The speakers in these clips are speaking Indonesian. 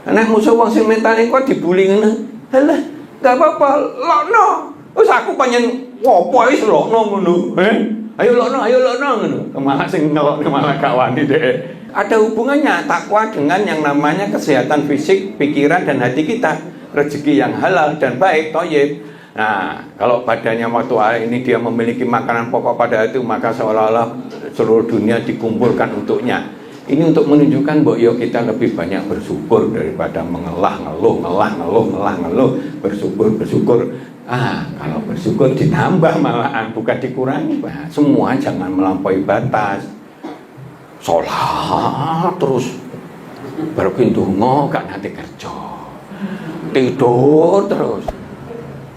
Nek musuh wong sing mentale kok dibuli ngene. Halah, gak apa-apa, lokno. Wis aku panjen ngopo wis lokno ngono. Ayo lokno ngono. Malah sing ngelokno malah gak wani dhek. Ada hubungannya takwa dengan yang namanya kesehatan fisik, pikiran dan hati kita. Rezeki yang halal dan baik, thayyib. Nah, kalau badannya waktu hari ini dia memiliki makanan pokok pada itu, maka seolah-olah seluruh dunia dikumpulkan untuknya. Ini untuk menunjukkan bahwa ya kita lebih banyak bersyukur daripada ngeluh, bersyukur. Kalau bersyukur ditambah malahan, bukan dikurangi. Nah, semua jangan melampaui batas. Sholat terus, baru ndonga gak nanti kerja. Tidur terus.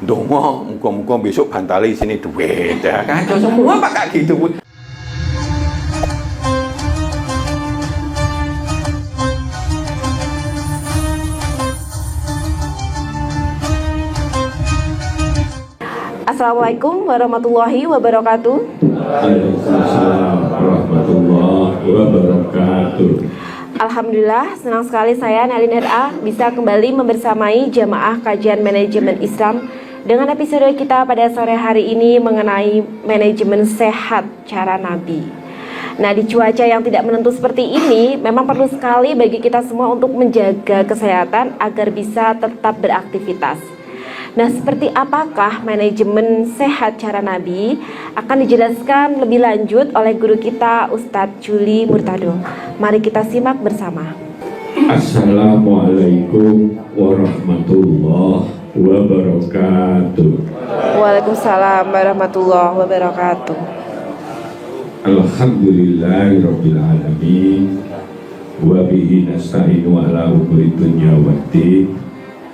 Ndonga muga-muga besok bantali sini duit. Ya kan semua pakai gitu. Assalamualaikum warahmatullahi wabarakatuh. Waalaikumsalam warahmatullahi wabarakatuh. Alhamdulillah, senang sekali saya Nalin RA bisa kembali membersamai jamaah kajian manajemen Islam dengan episode kita pada sore hari ini mengenai manajemen sehat cara Nabi. Nah, di cuaca yang tidak menentu seperti ini, memang perlu sekali bagi kita semua untuk menjaga kesehatan agar bisa tetap beraktivitas. Nah, seperti apakah manajemen sehat cara Nabi akan dijelaskan lebih lanjut oleh guru kita Ustadz Juli Murtado. Mari kita simak bersama. Assalamualaikum warahmatullahi wabarakatuh. Waalaikumsalam warahmatullahi wabarakatuh. Alhamdulillahirabbil alamin. Wa bihi nasta'inu ala umuri dunya waddin.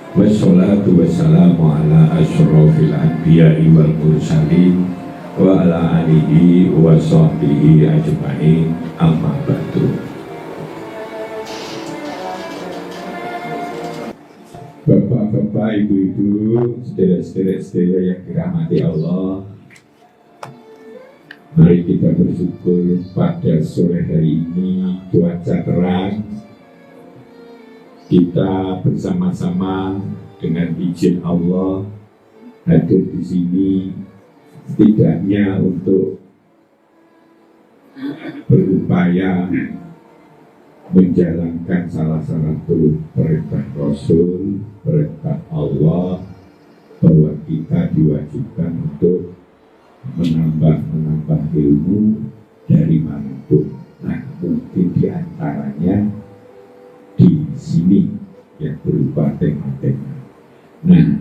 Wassalatu wassalamu ala asyrafil anbiya'i wal mursalin wa ala alihi wa sahbihi ajma'in, amma ba'du. Bapak-bapak, ibu-ibu, saudara-saudara yang dirahmati Allah, mari kita bersyukur pada sore hari ini cuaca terang. Kita bersama-sama dengan izin Allah hadir di sini setidaknya untuk berupaya menjalankan salah satu perintah Rasul, perintah Allah, bahwa kita diwajibkan untuk menambah ilmu dari manapun. Nah, mungkin di antaranya di sini yang berupa tema-tema. Nah,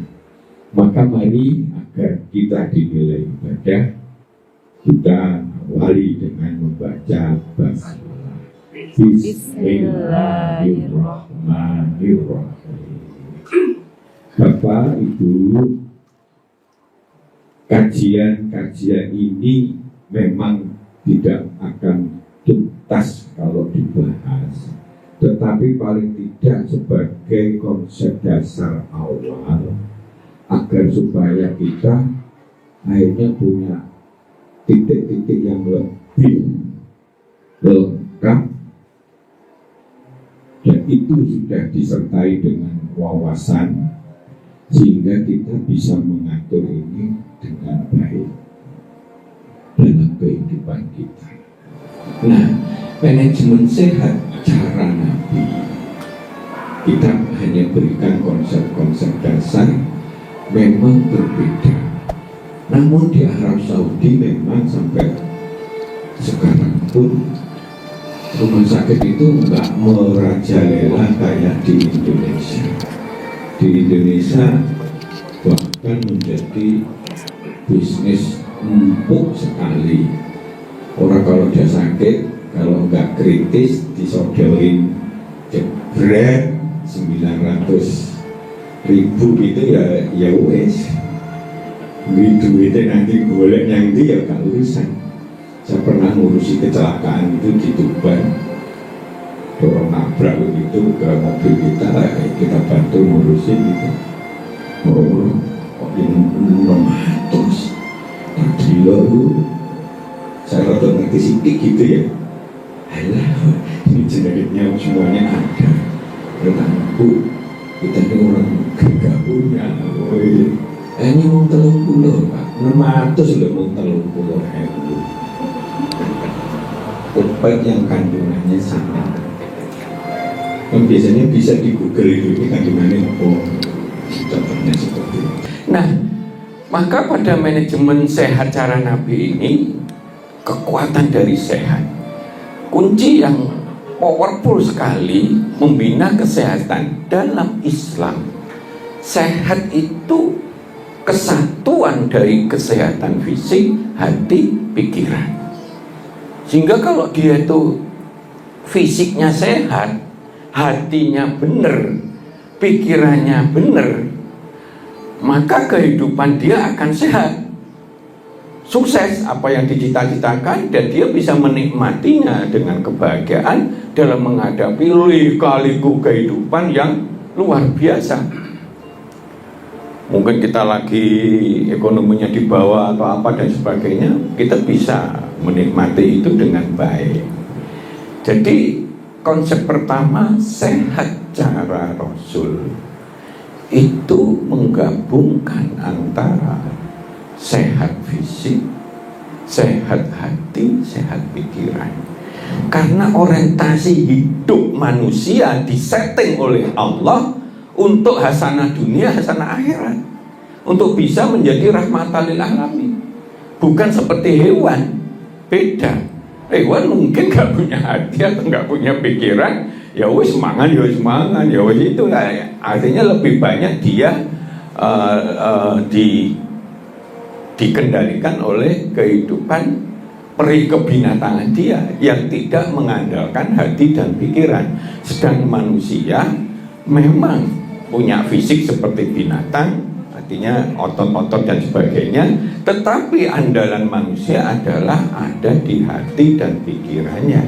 maka mari agar kita dinilai ibadah, kita awali dengan membaca basmalah. Bismillahirrahmanirrahim. Bapak, Ibu, kajian ini memang tidak akan tuntas kalau dibahas, tetapi paling tidak sebagai konsep dasar awal agar supaya kita akhirnya punya titik-titik yang lebih lengkap, dan itu sudah disertai dengan wawasan sehingga kita bisa mengatur ini dengan baik dalam kehidupan kita. Nah, manajemen sehat cara Nabi, kita hanya berikan konsep-konsep dasar, memang berbeda. Namun di Arab Saudi memang sampai sekarang pun rumah sakit itu nggak merajalela kayak di Indonesia. Di Indonesia bahkan menjadi bisnis empuk sekali. Orang kalau dia sakit, kalau nggak kritis disodorin jebret 900.000 gitu ya wes. Duitnya nanti golek yang itu ya gak urusan. Saya pernah ngurusi kecelakaan itu di Tuban, dorong nabrak begitu ke mobil kita bantu ngurusin gitu. Oh, kok ini 600 tadi lalu saya rada ngerti sidik gitu ya. Alah, ini jenisnya semuanya ada. Bu, kita ini orang gak punya. Ini mau 30 Pak, 600 loh mau 30.000. Obat yang kandungannya sama. Biasanya bisa di Google itu, ini kandungannya apa? Contohnya seperti itu. Nah, maka pada manajemen sehat cara Nabi ini, kekuatan dari sehat, kunci yang powerful sekali membina kesehatan dalam Islam. Sehat itu kesatuan dari kesehatan fisik, hati, pikiran. Sehingga kalau dia itu fisiknya sehat, hatinya benar, pikirannya benar, maka kehidupan dia akan sehat, sukses apa yang dicita-citakan, dan dia bisa menikmatinya dengan kebahagiaan dalam menghadapi lika-liku kehidupan yang luar biasa. Mungkin kita lagi ekonominya di bawah atau apa dan sebagainya, kita bisa menikmati itu dengan baik. Jadi konsep pertama, sehat cara Rasul itu menggabungkan antara sehat fisik, sehat hati, sehat pikiran. Karena orientasi hidup manusia disetting oleh Allah untuk hasanah dunia, hasanah akhirat, untuk bisa menjadi rahmatan lil alamin. Bukan seperti hewan, beda. Hewan mungkin gak punya hati atau gak punya pikiran, ya wis mangan, ya wis mangan, ya wis itu lah. Artinya lebih banyak dia dikendalikan oleh kehidupan peri kebinatangan dia yang tidak mengandalkan hati dan pikiran. Sedang manusia memang punya fisik seperti binatang, artinya otot-otot dan sebagainya, tetapi andalan manusia adalah ada di hati dan pikirannya.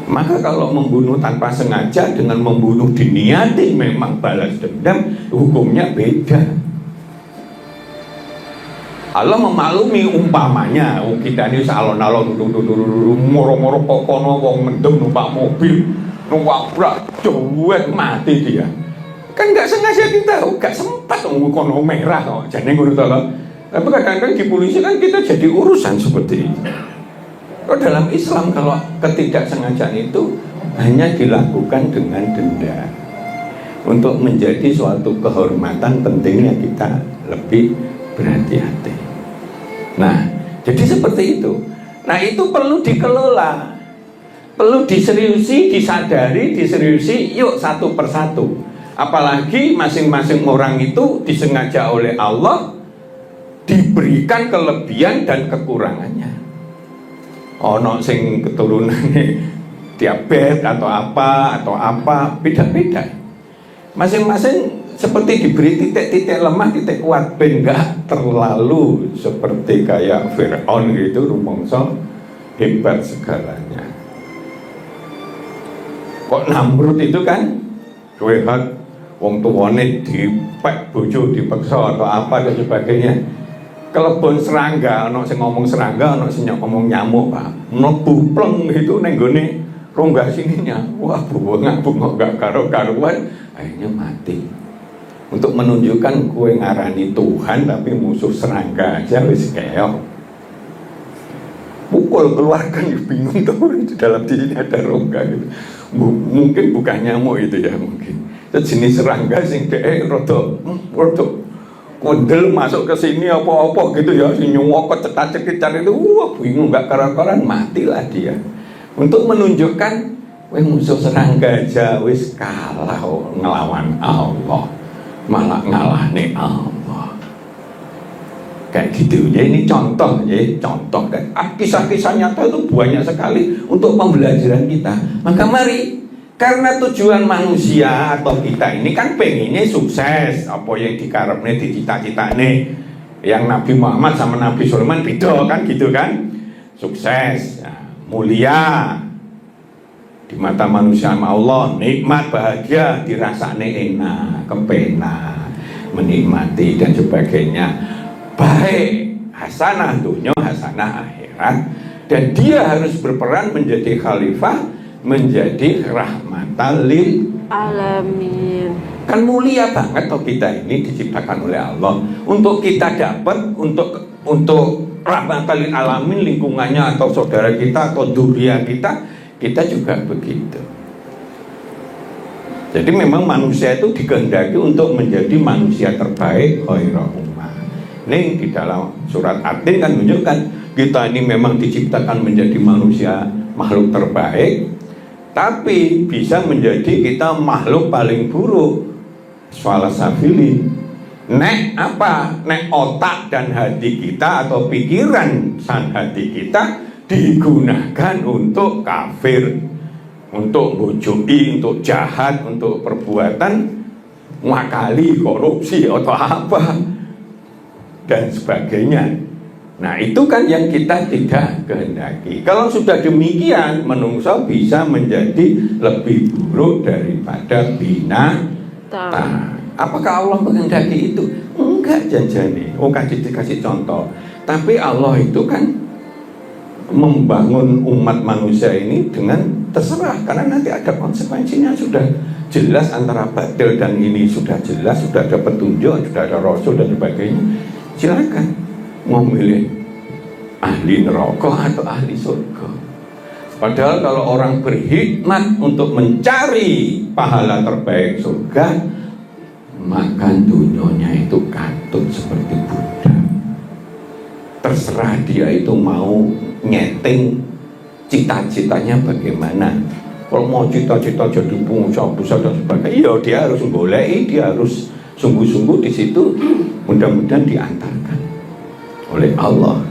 Maka kalau membunuh tanpa sengaja dengan membunuh diniati memang balas dendam, hukumnya beda. Allah memaklumi umpamanya, kita ini salon-alon moro-moro kokono wong mendem numpak mobil, numpak brak, cuek mati dia. Kan nggak sengaja kita, nggak sempat kono merah kok, jadi ngono to. Tapi kadang-kadang di polisi kan kita jadi urusan seperti itu. Kalau dalam Islam kalau ketidaksengajaan itu hanya dilakukan dengan denda. Untuk menjadi suatu kehormatan pentingnya kita lebih berhati-hati. Nah, jadi seperti itu. Nah, itu perlu dikelola, perlu diseriusi, disadari, diseriusi, yuk satu persatu. Apalagi masing-masing orang itu disengaja oleh Allah diberikan kelebihan dan kekurangannya. Ono sing keturunannya diabetes atau apa, beda-beda. Masing-masing seperti diberi titik-titik lemah, titik kuat, ben enggak terlalu seperti kayak Fir'aun gitu, rumangsa hebat segalanya. Kok Namrud itu kan hebat, wong tuwane dipek bojo dipeksa atau apa dan sebagainya. Kelebon serangga, ono sing ngomong serangga, ono sing ngomong nyamuk, Pak. Mlebu pleng itu ning gone rongga sininya. Wah, bunga gak karo-karuan, akhirnya mati. Untuk menunjukkan kue ngarani Tuhan tapi musuh serangga aja wis keok. Pukul keluarkan, bingung tuh di dalam dirinya ada rongga gitu. Mungkin bukan nyamuk itu ya, mungkin. Jenis serangga sing dhek rada kondel masuk ke sini apa-apa gitu ya, si nyuwok cetak-cekitan itu, wah bingung gak karan-karan, matilah dia. Untuk menunjukkan, weh musuh serangga aja wis kalah ngelawan Allah, malah ngalah nih Allah. Kayak gitu. Ya ini contoh ya, contoh. Kisah-kisah nyata itu banyak sekali untuk pembelajaran kita. Maka mari, karena tujuan manusia atau kita ini kan pengennya sukses, apa yang dikarepne, dicita-citane. Yang Nabi Muhammad sama Nabi Sulaiman beda kan gitu kan. Sukses, ya, mulia di mata manusia sama Allah, nikmat, bahagia, dirasane enak, kepenak, menikmati dan sebagainya. Baik, hasanah dunia, hasanah akhirat. Dan dia harus berperan menjadi khalifah menjadi rahmatan lil Alamin. kan mulia banget toh kita ini diciptakan oleh Allah untuk kita dapat untuk rahmatan lil alamin lingkungannya atau saudara kita atau dunia kita juga begitu. Jadi memang manusia itu dikehendaki untuk menjadi manusia terbaik khairul ummah. Ini di dalam surat At-Tin kan menunjukkan kita ini memang diciptakan menjadi manusia makhluk terbaik, tapi bisa menjadi kita makhluk paling buruk. Soal safilin. Nek apa? Nek otak dan hati kita atau pikiran dan hati kita digunakan untuk kafir, untuk bojoi, untuk jahat, untuk perbuatan ngakali, korupsi atau apa dan sebagainya. Nah itu kan yang kita tidak kehendaki. Kalau sudah demikian, menungso bisa menjadi lebih buruk daripada binatang. Apakah Allah menghendaki itu? Enggak janjani. Oh kasih contoh. Tapi Allah itu kan membangun umat manusia ini dengan terserah, karena nanti ada konsekuensinya sudah jelas antara batil dan ini sudah jelas, sudah ada petunjuk, sudah ada rasul dan sebagainya. Silakan mau milih ahli neraka atau ahli surga. Padahal kalau orang berhikmat untuk mencari pahala terbaik surga, maka dunianya itu katut seperti budak. Terserah dia itu mau nyeting cita-citanya bagaimana. Kalau mau cita-cita jadi pengusaha besar dan sebagainya, ya dia harus golek, dia harus sungguh-sungguh di situ, mudah-mudahan diantarkan oleh Allah.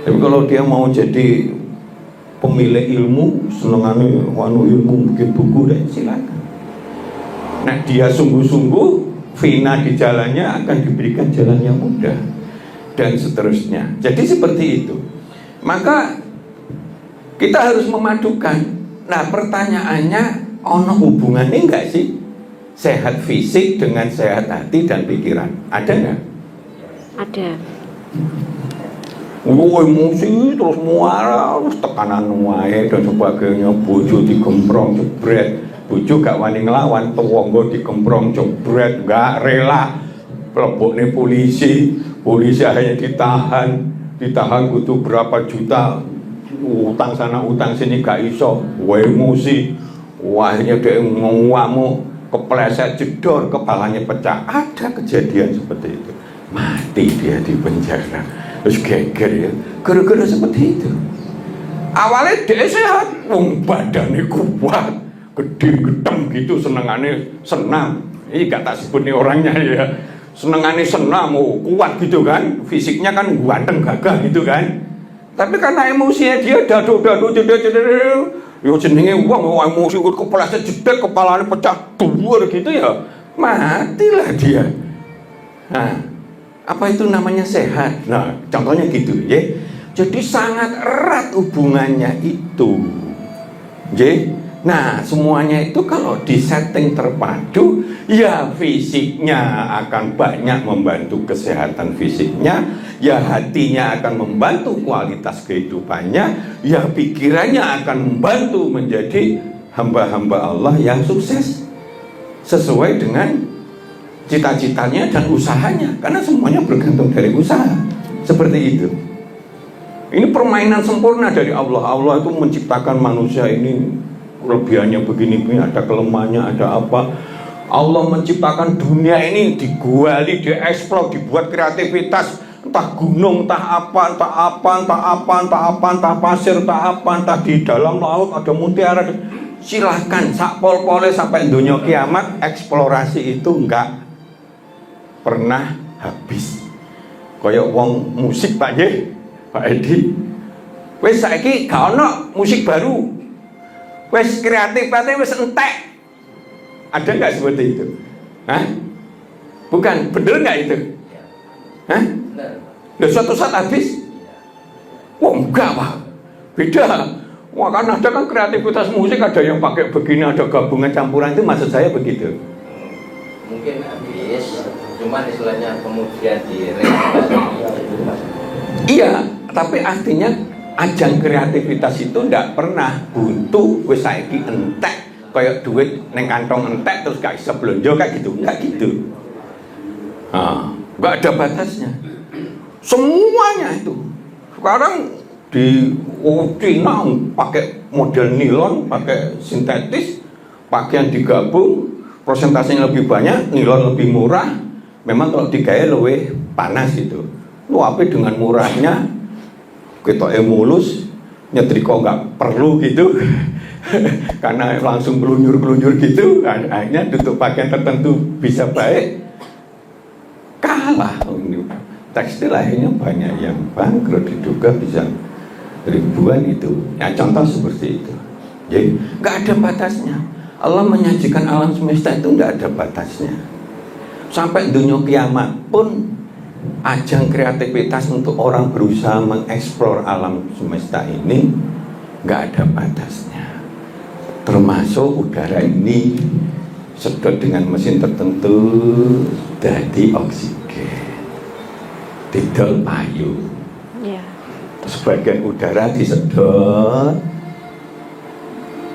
Tapi kalau dia mau jadi pemilik ilmu, senengannya ilmu bikin buku, dan silakan. Nah dia sungguh-sungguh, fina di jalannya akan diberikan jalan yang mudah dan seterusnya. Jadi seperti itu. Maka kita harus memadukan. Nah pertanyaannya, ono hubungannya enggak sih sehat fisik dengan sehat hati dan pikiran? Ada enggak? Ada. Emosi terus muara, terus tekanan wae dan sebagainya, bojo digemprong jebret, bojo gak wani ngelawan, tewangga digemprong jebret, gak rela, lebokne polisi akhirnya ditahan kudu berapa juta, utang sana utang sini gak iso, emosi, akhirnya dia ngamuk, kepleset jedor, kepalanya pecah. Ada kejadian seperti itu, mati dia di penjara. Terus geger ya, gara-gara seperti itu. Awalnya dia sehat, badannya kuat, gede-gedeng gitu, senengannya senam. Ini gak tak sebut nih orangnya ya. Senengannya senam, kuat gitu kan. Fisiknya kan ganteng gagah gitu kan. Tapi karena emosinya dia dadu-dadu, yo jenenge wong emosi kepleset jedek, kepalanya pecah dhuwur gitu ya, matilah dia. Nah, apa itu namanya sehat? Nah, contohnya gitu ya. Jadi sangat erat hubungannya itu. Ya. Nah, semuanya itu kalau disetting terpadu, ya fisiknya akan banyak membantu kesehatan fisiknya, ya hatinya akan membantu kualitas kehidupannya, ya pikirannya akan membantu menjadi hamba-hamba Allah yang sukses sesuai dengan cita-citanya dan usahanya, karena semuanya bergantung dari usaha. Seperti itu. Ini permainan sempurna dari Allah. Allah itu menciptakan manusia ini kelebihannya begini-begini, ada kelemahannya, ada apa. Allah menciptakan dunia ini digali, dieksplor, dibuat kreativitas, entah gunung, entah apa, entah pasir, entah apa, entah di dalam laut ada mutiara. Silahkan sak pol-pole sampai dunia kiamat, eksplorasi itu enggak pernah habis. Kayak wong musik Pak Ye, Pak Edi. Wes saiki gak ono musik baru. Wes kreatifate wes entek. Ada nggak seperti itu? Hah? Bukan, bener nggak itu? Hah? Loh, suatu saat habis? Wah enggak Pak, beda. Wah kan ada kan kreativitas musik, ada yang pakai begini, ada gabungan campuran, itu maksud saya begitu. Mungkin habis, cuman istilahnya kemudian direalisasi. Iya, tapi artinya ajang kreativitas itu ndak pernah butuh wis saiki entek kayak duit neng kantong entek terus gak bisa belanja kayak gitu, enggak gitu. Nggak ada batasnya. Semuanya itu. Sekarang di Cina pakai model nilon, pakai sintetis, pakaian digabung, persentasenya lebih banyak, nilon lebih murah. Memang kalau digaya lebih panas gitu. Lu apa dengan murahnya? Kita mulus, nyetrika nggak perlu gitu. Karena langsung kelunyur-kelunyur gitu, akhirnya tutup pakaian tertentu bisa baik, kalah. Tekstil akhirnya banyak yang bangkrut, diduga bisa ribuan itu. Ya contoh seperti itu. Jadi nggak ada batasnya. Allah menyajikan alam semesta itu nggak ada batasnya. Sampai dunia kiamat pun ajang kreativitas untuk orang berusaha mengeksplor alam semesta ini nggak ada batasnya. Termasuk udara ini sedot dengan mesin tertentu jadi oksigen, didol payu. Ya. Sebagian udara disedot,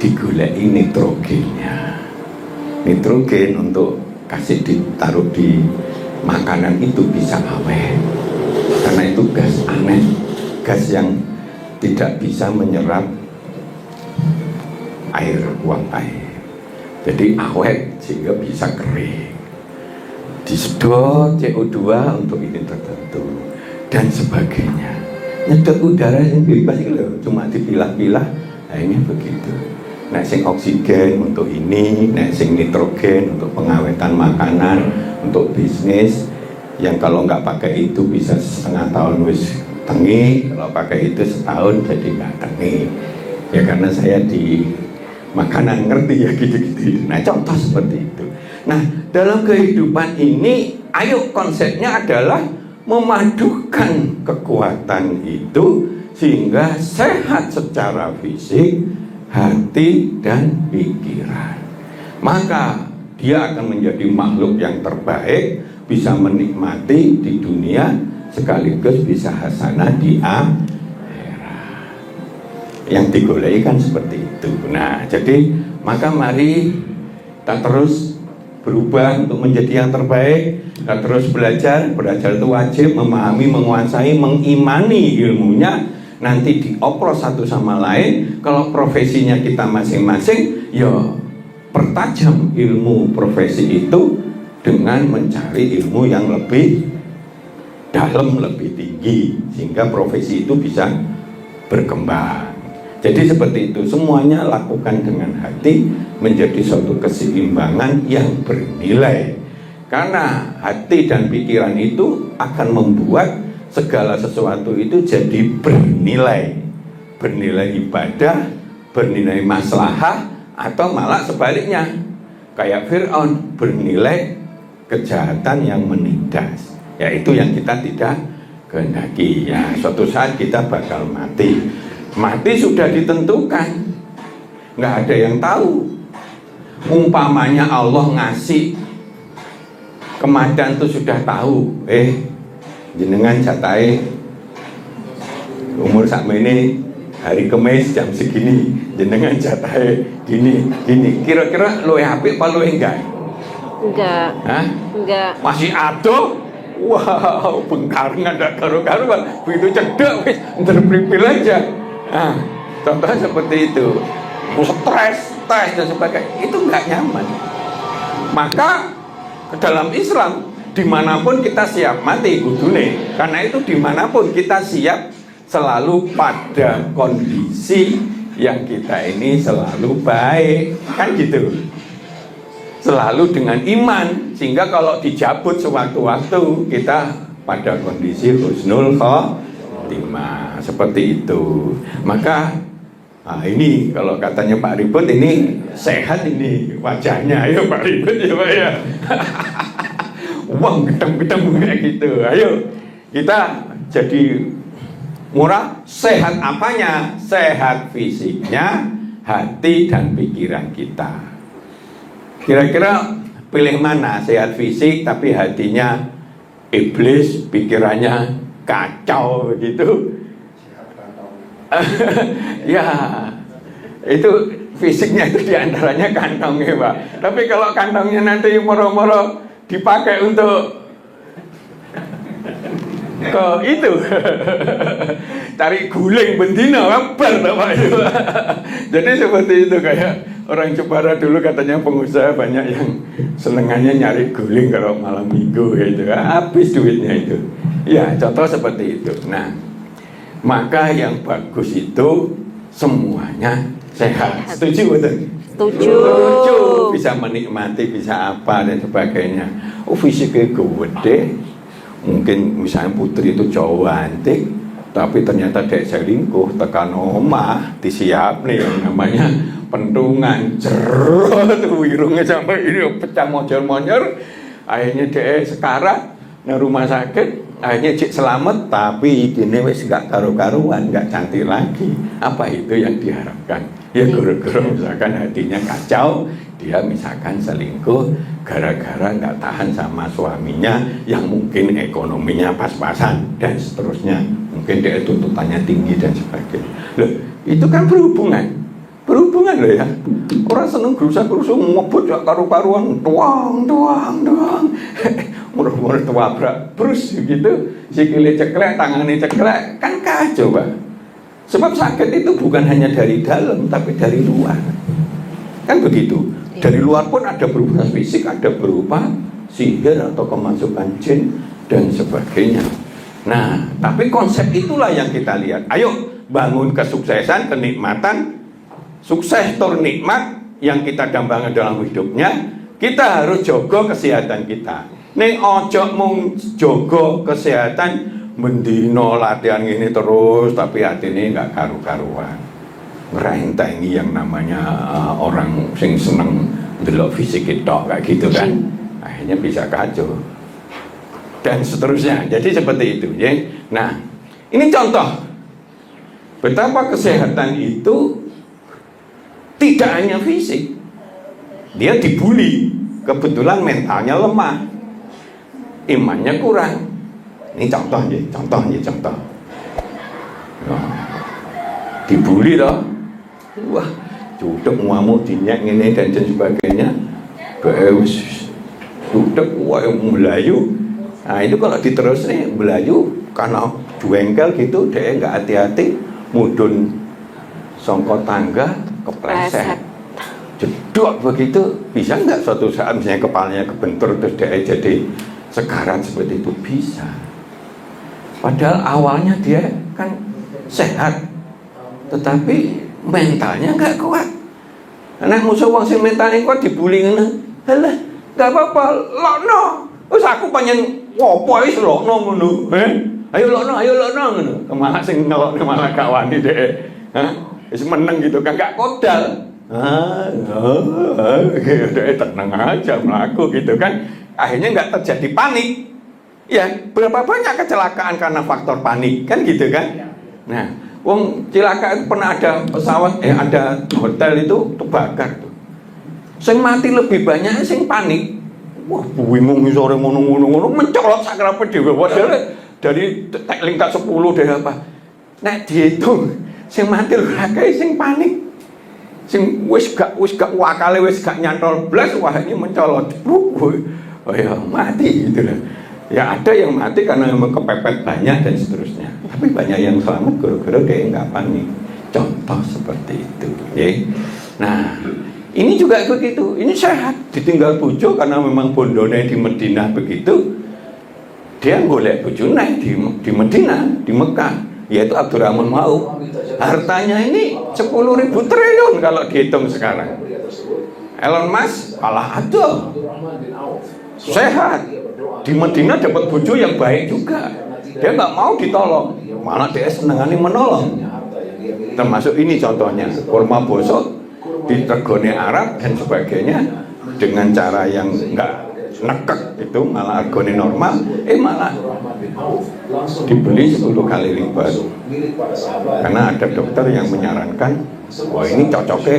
digulai nitrogennya. Nitrogen untuk kasih ditaruh di makanan itu bisa awet, karena itu gas aneh, gas yang tidak bisa menyerap air, uap air, jadi awet sehingga bisa kering. Disedot CO2 untuk ini tertentu dan sebagainya. Nyedot udara yang bebas itu loh, cuma dipilah-pilah. Nah ini begitu. Nek sing oksigen untuk ini, nek sing nitrogen untuk pengawetan makanan, untuk bisnis yang kalau nggak pakai itu bisa setengah tahun wis tengi, kalau pakai itu setahun jadi nggak tengi. Ya karena saya di makanan ngerti ya gitu-gitu. Nah contoh seperti itu. Nah dalam kehidupan ini, ayo konsepnya adalah memadukan kekuatan itu sehingga sehat secara fisik, hati dan pikiran. Maka dia akan menjadi makhluk yang terbaik, bisa menikmati di dunia sekaligus bisa hasanah di akhirat. Yang digoleki kan seperti itu. Nah, jadi maka mari kita terus berubah untuk menjadi yang terbaik. Kita terus belajar itu wajib, memahami, menguasai, mengimani ilmunya. Nanti dioplos satu sama lain. Kalau profesinya kita masing-masing, ya pertajam ilmu profesi itu dengan mencari ilmu yang lebih dalam, lebih tinggi, sehingga profesi itu bisa berkembang. Jadi seperti itu, semuanya lakukan dengan hati, menjadi suatu keseimbangan yang bernilai. Karena hati dan pikiran itu akan membuat segala sesuatu itu jadi bernilai. Bernilai ibadah, bernilai maslahah, atau malah sebaliknya. Kayak Fir'aun, bernilai kejahatan yang menindas. Yaitu yang kita tidak kehendaki. Ya, suatu saat kita bakal mati. Mati sudah ditentukan, nggak ada yang tahu. Umpamanya Allah ngasih kematian itu sudah tahu, jenengan catai umur sakmene hari Kamis jam segini, jenengan catai gini. Kira-kira lo apik apa lo enggak? Enggak. Hah? Enggak. Masih ada? Wow, bengkaringan ada karu-karuan. Begitu cedek wis terpripil aja. Nah, contohnya seperti itu. Stres dan sebagainya, itu nggak nyaman. Maka dalam Islam, dimanapun kita siap mati kudune. Karena itu dimanapun kita siap selalu pada kondisi yang kita ini selalu baik, kan gitu. Selalu dengan iman, sehingga kalau dijabut sewaktu-waktu kita pada kondisi husnul khotimah, seperti itu. Maka ini kalau katanya Pak Ribut ini sehat ini wajahnya, ayo Pak Ribut ya Pak ya. Uang gedeng-gedeng kayak gitu. Ayo kita jadi murah, sehat apanya? Sehat fisiknya, hati dan pikiran kita. Kira-kira pilih mana? Sehat fisik tapi hatinya iblis, pikirannya kacau gitu, Ya, itu fisiknya itu diantaranya kantongnya, Pak. Tapi kalau kantongnya nanti moro-moro dipakai untuk ke itu cari guling bendina kabar Pak itu. Jadi seperti itu, kayak orang Jepara dulu katanya pengusaha banyak yang senengannya nyari guling kalau malam minggu gitu, habis duitnya itu. Ya, contoh seperti itu. Nah, maka yang bagus itu semuanya sehat. Setuju betul? Setuju. Setuju. Bisa menikmati, bisa apa dan sebagainya. Oh, fisiknya gede. Mungkin misalnya putri itu cowok antik, tapi ternyata dek selingkuh, tekan omah disiap nih yang namanya pentungan, jerot wirungnya sampai ini pecah monyor-monyor. Akhirnya dek sekarat nang rumah sakit, akhirnya cik selamat, tapi ini wis gak karu-karuan, gak cantik lagi. Apa itu yang diharapkan? Ya guru-guru misalkan hatinya kacau, dia misalkan selingkuh gara-gara nggak tahan sama suaminya yang mungkin ekonominya pas-pasan dan seterusnya, mungkin dia tuntutannya tinggi dan sebagainya. Loh, itu kan berhubungan loh ya. Orang seneng gerusa-gerusa ngebut gak karu-karuan, tuang murah-murah tabrak terus gitu, sikile ceklek, tangannya ceklek, kan kacau, Pak. Sebab sakit itu bukan hanya dari dalam, tapi dari luar. Kan begitu. Dari luar pun ada berupa fisik, ada berupa sihir atau kemasukan jin dan sebagainya. Nah, tapi konsep itulah yang kita lihat. Ayo bangun kesuksesan, kenikmatan, sukses tur nikmat yang kita dambangi dalam hidupnya. Kita harus jaga kesehatan kita. Ning ojo mung jaga kesehatan mendino latihan ini terus, tapi hati ini nggak karu-karuan. Ngrentengi yang namanya orang sing seneng delok fisik itu kayak gitu kan, akhirnya bisa kacau dan seterusnya. Jadi seperti itu ya. Nah, ini contoh betapa kesehatan itu tidak hanya fisik. Dia dibully, kebetulan mentalnya lemah, imannya kurang. Ini contoh. Dibully loh. Wah, duduk ngamuk dinyak ini dan sebagainya. Duduk wah melayu. Nah, itu kalau diterus nih melayu karena jengkel gitu, dia nggak hati-hati mudun songkot tangga kepleset. Jedok begitu, bisa nggak suatu saat misalnya kepalanya kebentur terus dia jadi sekarat seperti itu? Bisa. Padahal awalnya dia kan sehat, tetapi mentalnya nggak kuat. Nah, musuh wong sing mentalnya kuat dibully ngono. Halah, nggak apa-apa, lokno. Wis aku panjen ngopo wis lokno ngono. Ayo lokno ngono. Malah sing ngelokne malah gak wani dhek. Wis meneng gitu kan, gak kodal. Dhek tenang aja mlaku gitu kan. Akhirnya nggak terjadi panik. Ya, berapa banyak kecelakaan karena faktor panik, kan gitu kan? Nah, wong celaka itu pernah ada pesawat, ada hotel itu terbakar tuh. Sing mati lebih banyak sing panik. Wah, bingung sore ngono-ngono mencolot sakrape dhewe. Padahal dari lingkar 10 dari apa? Nek dihitung sing mati lho akeh sing panik. Sing wis gak wakale wis gak nyantol blas, wah ini mencolot. Oh ya mati gitu loh. Ya ada yang mati karena memang kepepet banyak dan seterusnya. Tapi banyak yang selamat gara-gara dia nggak panik. Contoh seperti itu. Ya. Nah, ini juga begitu. Ini sehat. Ditinggal bojo karena memang bondone di Madinah begitu. Dia golek bojone di Madinah, di Mekah. Yaitu Abdurrahman Auf. Hartanya ini 10.000 triliun kalau dihitung sekarang. Elon Musk kalah ada. Sehat. Di Madinah dapat bojo yang baik juga. Dia nggak mau ditolong, malah dia senengani menolong. Termasuk ini contohnya, kurma bosok di regone Arab dan sebagainya dengan cara yang nggak nekek itu malah regone normal, malah dibeli 10 kali lipat. Karena ada dokter yang menyarankan, wah ini cocoknya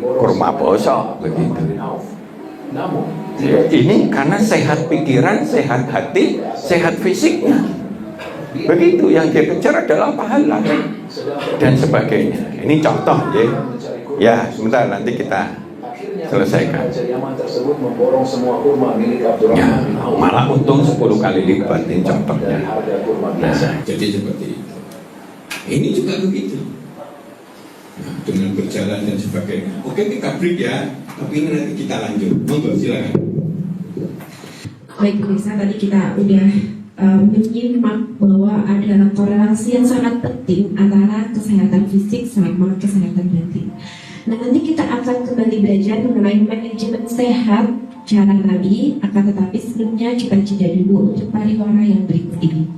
kurma bosok begitu. Ya, ini karena sehat pikiran, sehat hati, sehat fisiknya. Begitu yang dia kejar adalah pahala. dan sebagainya. Ini contoh ya. Ya, sebentar nanti kita selesaikan. Ya, malah untung 10 kali lipat ini contohnya. Nah, jadi seperti itu. Ini juga begitu. Nah, dengan berjalan dan sebagainya. Oke, kita break ya. Tapi ini nanti kita lanjut. Monggo silakan. Baik pemirsa, tadi kita udah menyimak bahwa ada korelasi yang sangat penting antara kesehatan fisik sama kesehatan batin. Nah, nanti kita akan kembali belajar mengenai manajemen sehat cara Nabi, akan tetapi sebelumnya kita jeda dulu untuk pariwara yang berikut ini.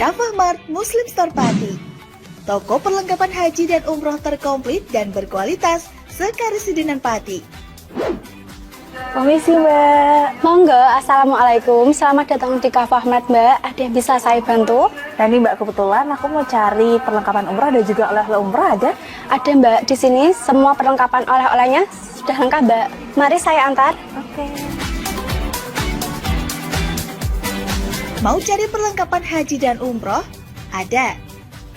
Kafah Mart Muslim Store Pati, toko perlengkapan haji dan umroh terkomplit dan berkualitas sekarisidenan Pati. Permisi Mbak. Monggo, Assalamualaikum. Selamat datang di Kafah Mart Mbak. Ada yang bisa saya bantu? Nah ini Mbak, kebetulan aku mau cari perlengkapan umrah dan juga oleh-oleh umrah ada? Ada Mbak, di sini semua perlengkapan oleh-olehnya sudah lengkap Mbak. Mari saya antar. Oke. Mau cari perlengkapan haji dan umroh? Ada.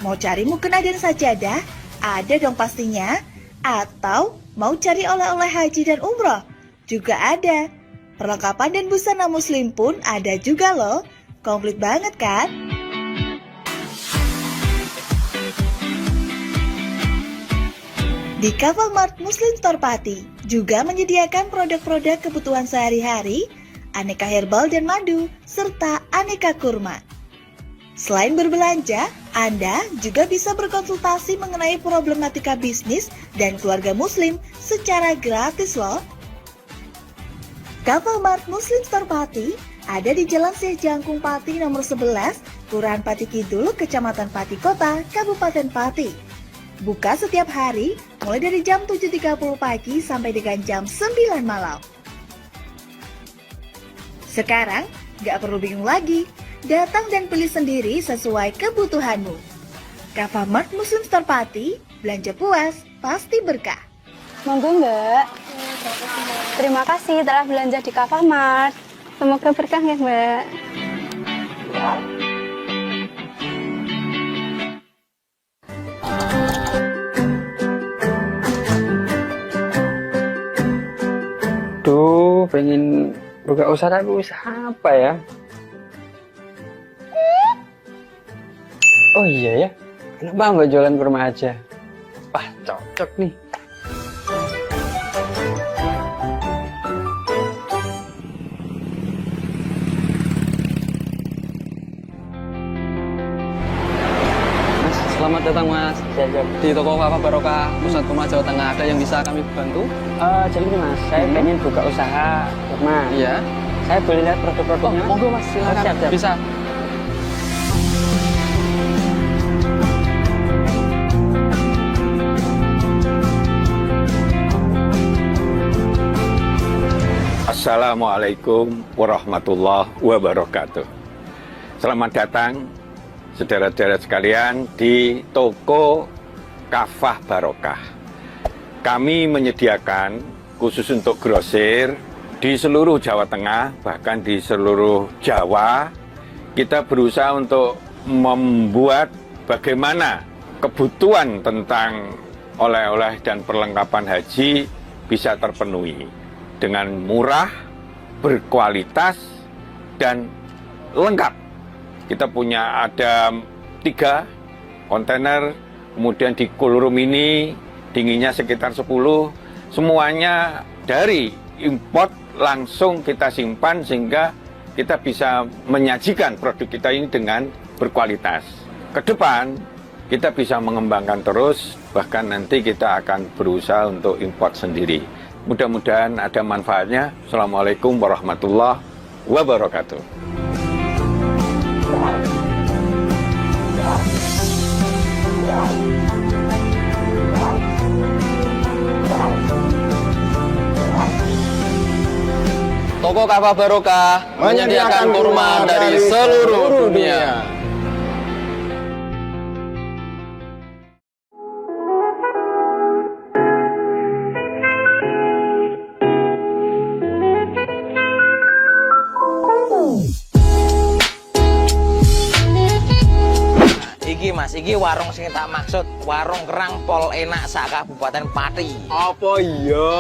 Mau cari mukena dan sajadah? Ada dong pastinya. Atau mau cari oleh-oleh haji dan umroh? Juga ada. Perlengkapan dan busana muslim pun ada juga loh. Komplit banget kan? Di Kafah Mart Muslim Store Pati juga menyediakan produk-produk kebutuhan sehari-hari, aneka herbal dan madu, serta aneka kurma. Selain berbelanja, Anda juga bisa berkonsultasi mengenai problematika bisnis dan keluarga muslim secara gratis loh. Kafah Mart Muslim Store Pati ada di Jalan Syekh Jangkung Pati nomor 11, Kelurahan Pati Kidul, Kecamatan Pati Kota, Kabupaten Pati. Buka setiap hari mulai dari jam 7.30 pagi sampai dengan jam 9 malam. Sekarang, gak perlu bingung lagi. Datang dan pilih sendiri sesuai kebutuhanmu. Kafah Mart Muslim Store Pati, belanja puas, pasti berkah. Monggo Mbak. Terima kasih telah belanja di Kafah Mart. Semoga berkah ya Mbak. Duh, pengen buka usaha tapi usaha apa ya? Oh iya ya, kenapa nggak jualan kurma aja? Wah, cocok nih. Mas, selamat datang Mas. Di toko Kafah Barokah Pusat Kurma Jawa Tengah, ada yang bisa kami bantu? Jadi gini Mas, saya pengen buka usaha kurma. Iya. Saya boleh lihat produk-produknya? Oh, monggo Mas, silakan. Oh, siap. Bisa. Assalamualaikum warahmatullahi wabarakatuh. Selamat datang saudara-saudara sekalian di toko Kafah Barokah. Kami menyediakan khusus untuk grosir di seluruh Jawa Tengah, bahkan di seluruh Jawa. Kita berusaha untuk membuat bagaimana kebutuhan tentang oleh-oleh dan perlengkapan haji bisa terpenuhi dengan murah, berkualitas, dan lengkap. Kita punya ada 3 kontainer, kemudian di cool room ini dinginnya sekitar 10, semuanya dari import langsung kita simpan sehingga kita bisa menyajikan produk kita ini dengan berkualitas. Ke depan kita bisa mengembangkan terus, bahkan nanti kita akan berusaha untuk import sendiri. Mudah-mudahan ada manfaatnya. Assalamualaikum warahmatullahi wabarakatuh. Toko Kafah Barokah menyediakan kurma dari seluruh dunia. Iki Mas, iki warung sing tak maksud, warung kerang pol enak sak Kabupaten Pati. Apa iya?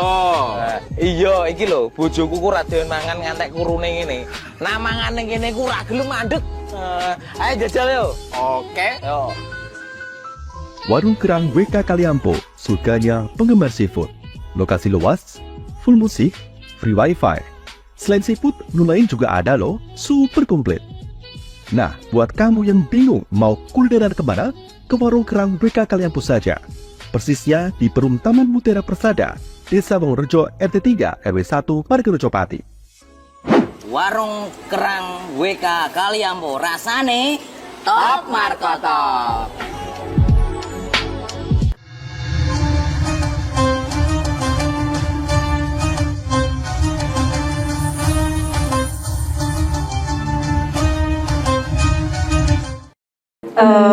Iya, iki lho, bojoku ku ra doyan mangan ngantek kurune ngene. Nah mangane kene ku ra gelem mandeg. Ayo jajal yo. Oke. Yo. Warung Kerang WK Kaliampo, surganya penggemar seafood. Lokasi luas, full musik, free wifi. Selain seafood, menu lain juga ada loh, super komplit. Nah, buat kamu yang bingung mau kulineran kemana, ke Warung Kerang WK Kaliampo saja. Persisnya di Perum Taman Mutiara Persada, Desa Wongorejo, RT 3, RW 1, Margorejo Pati. Warung Kerang WK Kaliampo, rasane top markoto.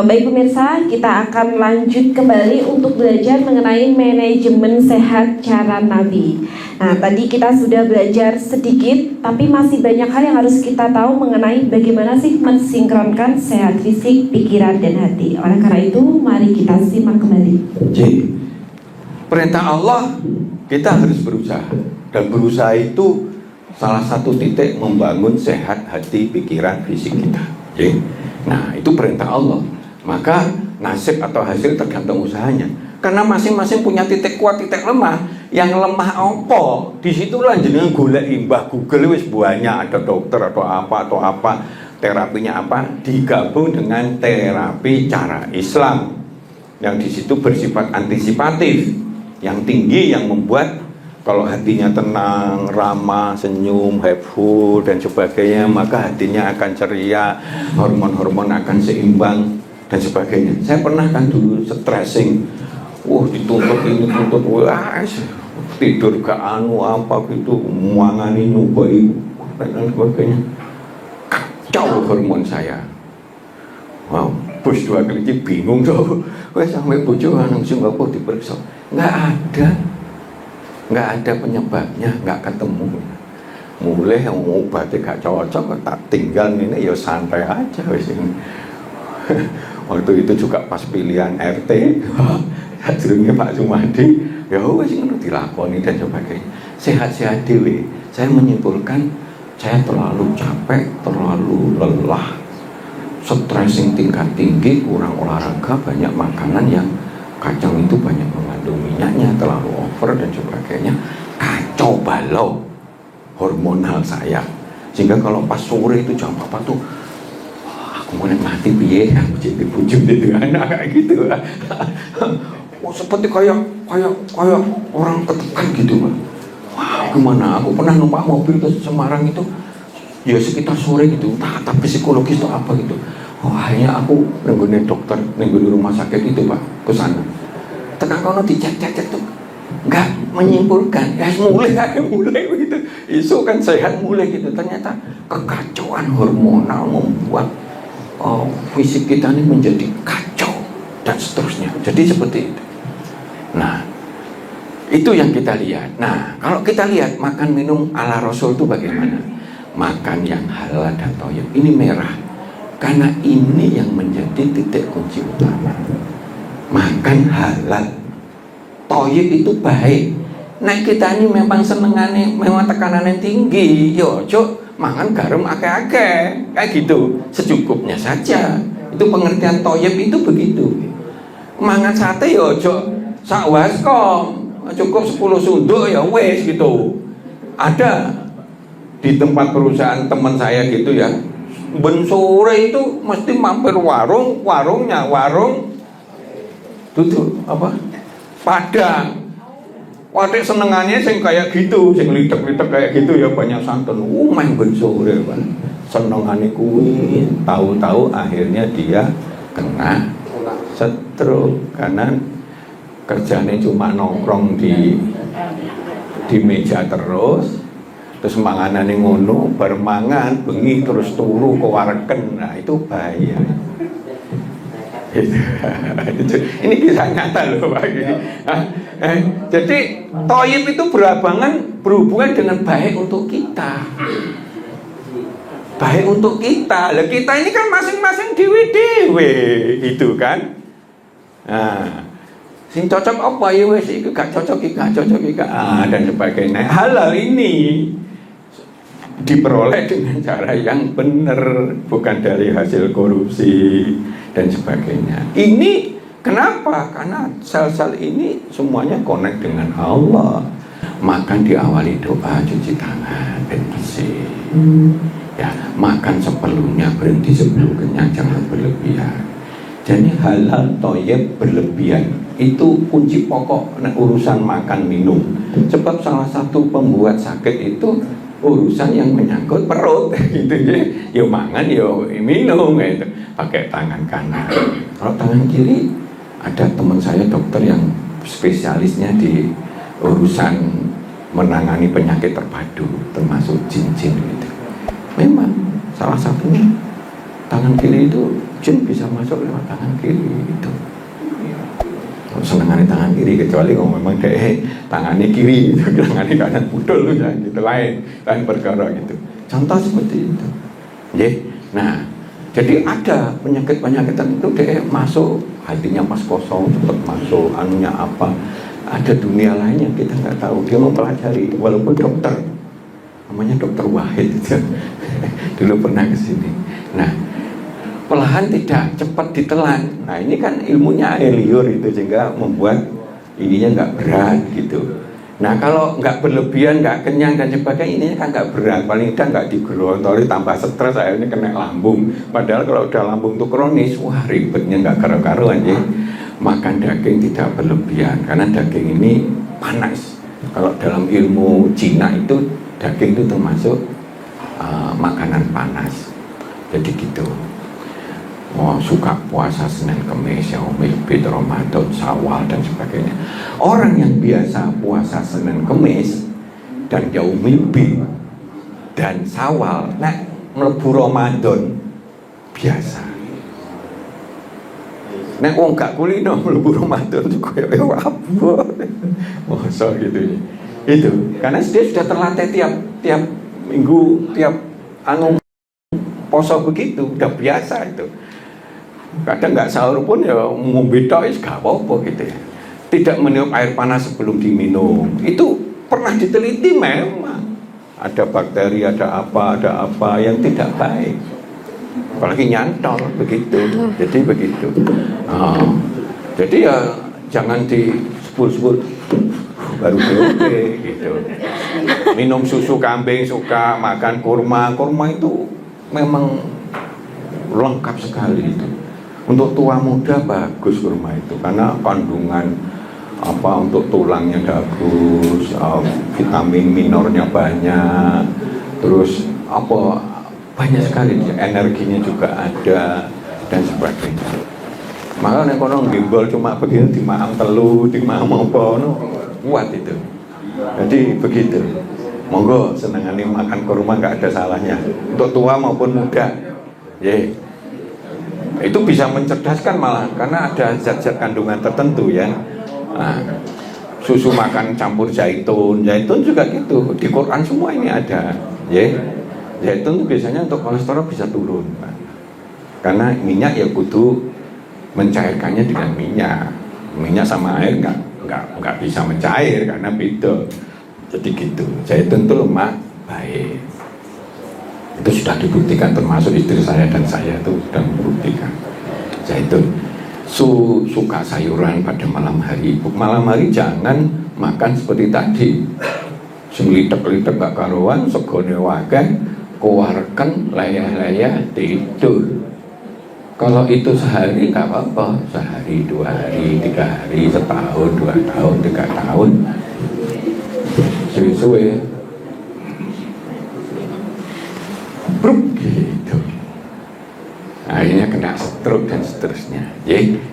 Baik pemirsa, kita akan lanjut kembali untuk belajar mengenai manajemen sehat cara Nabi. Nah, tadi kita sudah belajar sedikit, tapi masih banyak hal yang harus kita tahu mengenai bagaimana sih mensinkronkan sehat fisik, pikiran, dan hati. Oleh karena itu, mari kita simak kembali. Jadi, perintah Allah kita harus berusaha. Dan berusaha itu salah satu titik membangun sehat hati, pikiran, fisik kita. Oke? Nah, itu perintah Allah. Maka nasib atau hasil tergantung usahanya. Karena masing-masing punya titik kuat, titik lemah. Yang lemah apa? Disitulah jenengan golek imbah Google wis banyak, ada dokter atau apa, terapinya apa, digabung dengan terapi cara Islam. Yang di situ bersifat antisipatif, yang tinggi, yang membuat kalau hatinya tenang, ramah, senyum, helpful, dan sebagainya, maka hatinya akan ceria, hormon-hormon akan seimbang, dan sebagainya. Saya pernah kan dulu stressing, dituntut ini, tuntut, tidur ke apa gitu, muangani nyobai, dan sebagainya. Kacau hormon saya. Wow, bos 2 kali bingung tuh. Sampai bojo nang Singapura diperiksa, nggak ada penyebabnya, nggak ketemu. Mulai yang obatnya gak cocok, tak tinggal ini ya santai aja wis. Waktu itu juga pas pilihan RT, hasilnya Pak Sumadi, ya wis ngono dilakoni dan sebagainya. Sehat-sehat dhewe. Saya menyimpulkan saya terlalu capek, terlalu lelah, stressing tingkat tinggi, kurang olahraga, banyak makanan yang kacang itu banyak mengandung minyaknya, terlalu over dan sebagainya, kacau balau hormonal saya. Sehingga kalau pas sore itu jam 4 tuh, aku mau mati piye, aku jadi bujum gitu anak kayak gitu. Seperti kayak orang ketekan gitu, Pak. Wah, gimana? Aku pernah numpak mobil ke Semarang itu, ya sekitar sore gitu, tapi psikologis itu apa gitu. Akhirnya aku nenggone dokter, nenggone rumah sakit itu Pak, ke sana. Tekan kono dicek-cek tuh, nggak menyimpulkan, ya mulai gitu. Isu kan sehat mulai gitu. Ternyata kekacauan hormonal membuat fisik kita ini menjadi kacau dan seterusnya. Jadi seperti itu. Nah, itu yang kita lihat. Nah, kalau kita lihat makan minum ala Rasul itu bagaimana? Makan yang halal dan thayyib. Ini merah. Karena ini yang menjadi titik kunci utama. Makan halal, thayyib itu baik. Nah kita ini memang senengannya, memang tekanannya tinggi. Yo, cok, makan garam akeh-akeh, kayak gitu, secukupnya saja. Itu pengertian thayyib itu begitu. Mangan sate yo, cok, sak waskom, cukup 10 sunduk ya wes gitu. Ada di tempat perusahaan teman saya gitu ya. Ben sore itu mesti mampir warung tutup apa? Padang. Wadik senengannya sing kayak gitu, sing litek-litek kayak gitu ya banyak santan. Main ben sore kan. Senengane kuwi, tahu-tahu akhirnya dia kena stroke karena kerjanya cuma nongkrong di meja terus. terus manganane ngono, bar mangan bengi terus turu kewareken. Nah, itu bahaya. Ini kisah nyata loh Pak. Jadi Thayyib itu berhubungan dengan baik untuk kita. Baik untuk kita. Lah kita ini kan masing-masing dewe-dewe itu kan. Nah, sing cocok apa ya wis iku gak cocok iki, gak cocok iki. Dan sebagainya. Halal ini diperoleh dengan cara yang benar, bukan dari hasil korupsi dan sebagainya. Ini kenapa? Karena sel-sel ini semuanya connect dengan Allah. Makan diawali doa, cuci tangan, dan bersih. Ya, makan seperlunya, berhenti sebelum kenyang, jangan berlebihan. Jadi halal thayyib berlebihan itu kunci pokok urusan makan minum. Sebab salah satu pembuat sakit itu urusan yang menyangkut perut gitu ya. Ya mangan ya minum gitu. Pakai tangan kanan. Kalau tangan kiri ada teman saya dokter yang spesialisnya di urusan menangani penyakit terpadu termasuk jin-jin gitu. Memang salah satunya tangan kiri itu jin bisa masuk lewat tangan kiri itu. Senengannya tangan kiri, kecuali kalau memang deh tangannya kiri itu tangannya kanan pudul ya gitu, lain perkara gitu. Contoh seperti itu. Nah, jadi ada penyakit-penyakit tertentu deh masuk, hatinya pas kosong cepat masuk, anunya apa. Ada dunia lain yang kita nggak tahu. Dia mau pelajari, walaupun dokter, namanya dokter Wahid itu dulu pernah kesini. Nah, pelahan tidak cepat ditelan. Nah, ini kan ilmunya air liur itu sehingga membuat ininya nggak berat gitu. Nah, kalau nggak berlebihan, nggak kenyang dan sebagainya, ini kan nggak berat. Paling tidak nggak digerontoli, tambah stres, akhirnya kena lambung. Padahal kalau udah lambung itu kronis, wah ribetnya nggak karu-karuan ya. Makan daging tidak berlebihan karena daging ini panas. Kalau dalam ilmu Cina itu daging itu termasuk makanan panas. Jadi gitu. Suka puasa Senin Kemis, Yaumil Bid, Ramadan, Syawal dan sebagainya. Orang yang biasa puasa Senin Kemis dan Yaumil Bid dan Syawal, nek mlebu Ramadan biasa. Nek wong gak kulino mlebu Ramadan juga ya apa. Masa gitu ya. Itu karena dia sudah terlatih tiap minggu, tiap poso begitu, udah biasa itu. Kadang nggak sahur pun ya ngombe tok wis gak apa-apa gitu ya. Tidak meniup air panas sebelum diminum. Itu pernah diteliti memang. Ada bakteri, ada apa yang tidak baik. Apalagi nyantol begitu. Jadi begitu. Jadi ya jangan disebut-sebut baru oke gitu. Minum susu kambing suka, makan kurma itu memang lengkap sekali itu. Untuk tua muda bagus kurma itu karena kandungan untuk tulangnya bagus, vitamin minornya banyak, terus banyak sekali, energinya juga ada dan sebagainya. Maka nek kono gimbal cuma begini dimakan telu, dimakan apa kuat itu. Jadi begitu. Monggo senengane makan kurma nggak ada salahnya untuk tua maupun muda. Itu bisa mencerdaskan malah karena ada zat-zat kandungan tertentu ya. Nah, susu makan campur zaitun juga gitu. Di Quran semua ini ada. Zaitun itu biasanya untuk kolesterol bisa turun. Karena minyak ya kudu mencairkannya dengan minyak. Minyak sama air nggak bisa mencair karena beda. Jadi gitu. Zaitun itu lemak baik. Itu sudah dibuktikan, termasuk istri saya dan saya itu sudah membuktikan. Zaitun suka sayuran pada malam hari. Malam hari jangan makan seperti tadi. Semelitek-litek gak karuan, segone wakeh, keluarkan layah-layah tidur. Kalau itu sehari nggak apa-apa, sehari, 2 hari, 3 hari, setahun, 2 tahun, 3 tahun, suwe-suwe, bruk gitu. akhirnya kena stroke dan seterusnya.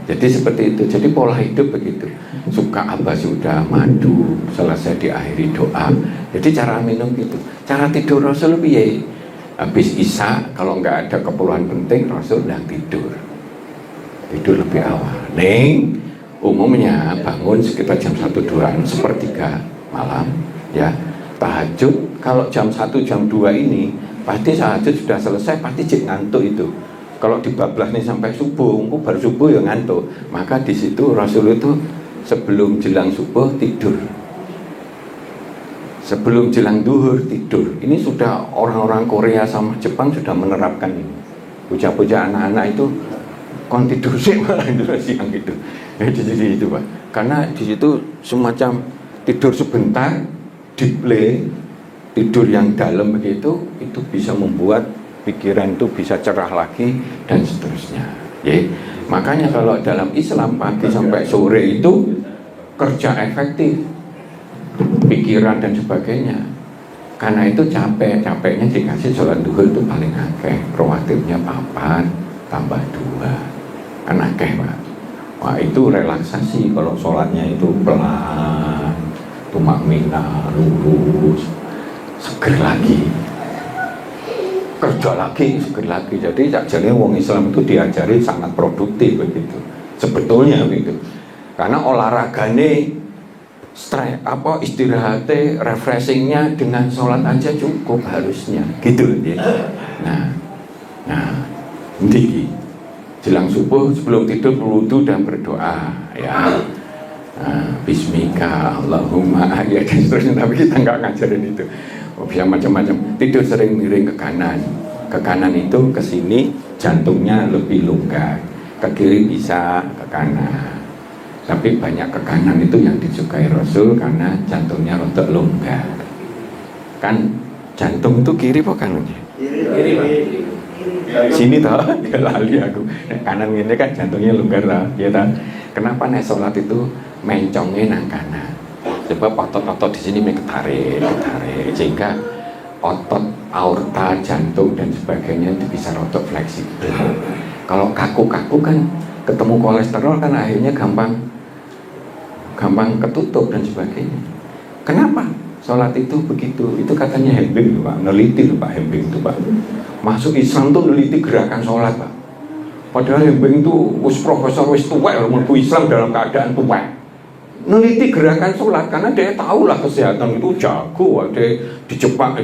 Jadi seperti itu. Jadi pola hidup begitu. Suka apa sudah, madu selesai diakhiri doa. Jadi cara minum gitu. Cara tidur Rasul piye? Habis Isya kalau nggak ada keperluan penting Rasul udah tidur lebih awal. Umumnya bangun sekitar jam 1-2, sepertiga malam ya. Tahajud kalau jam 1 jam 2 ini pasti tahajud sudah selesai, pasti cek ngantuk itu. Kalau dibablas nih sampai subuh, baru subuh ya ngantuk. Maka di situ Rasul itu sebelum jelang subuh tidur, sebelum jelang duhur tidur. Ini sudah orang-orang Korea sama Jepang sudah menerapkan ini. Bocah-bocah anak-anak itu kon tidur sih malah siang gitu. Jadi itu Pak. Karena di situ semacam tidur sebentar, deep play, tidur yang dalam begitu, itu bisa membuat pikiran itu bisa cerah lagi dan seterusnya. Makanya kalau dalam Islam pagi sampai sore itu kerja efektif, pikiran dan sebagainya. Karena itu capeknya dikasih sholat duhur itu paling akeh, rawatibnya 4 tambah 2 kan akeh Pak. Wah itu relaksasi kalau sholatnya itu pelan, tumaknina, lurus, seger lagi, kerja lagi, seger lagi. Jadi jadi wong Islam itu diajari sangat produktif begitu. Sebetulnya begitu. Karena olahragane istirahatnya, refreshingnya dengan sholat aja cukup harusnya gitu ya. Nah ini jelang subuh sebelum tidur berwudu dan berdoa ya. Bismika Allahumma ya dan seterusnya, tapi kita nggak ngajarin itu. Bisa macam-macam. Tidur sering miring ke kanan itu ke sini jantungnya lebih longgar, ke kiri bisa ke kanan. Tapi banyak ke kanan itu yang disukai Rasul karena jantungnya untuk longgar. Kan jantung itu kiri apa kanannya? Kiri. Sini toh, ya lali aku. Kanan ini kan jantungnya longgar lah, ya kan? Kenapa nek sholat itu mencongnya nang kanan? Sebab otot-otot di sini ketarik, sehingga otot aorta, jantung dan sebagainya itu bisa rotok fleksibel. Kalau kaku-kaku kan ketemu kolesterol kan akhirnya gampang ketutup dan sebagainya. Kenapa? Sholat itu begitu. Itu katanya Hembing Pak, neliti Pak Hembing itu Pak. Masuk Islam tuh neliti gerakan sholat Pak. Padahal Hembing itu profesor tua, mlebu Islam dalam keadaan tua. Neliti gerakan sholat karena dia tahu lah kesehatan itu jago. Dia di Jepang,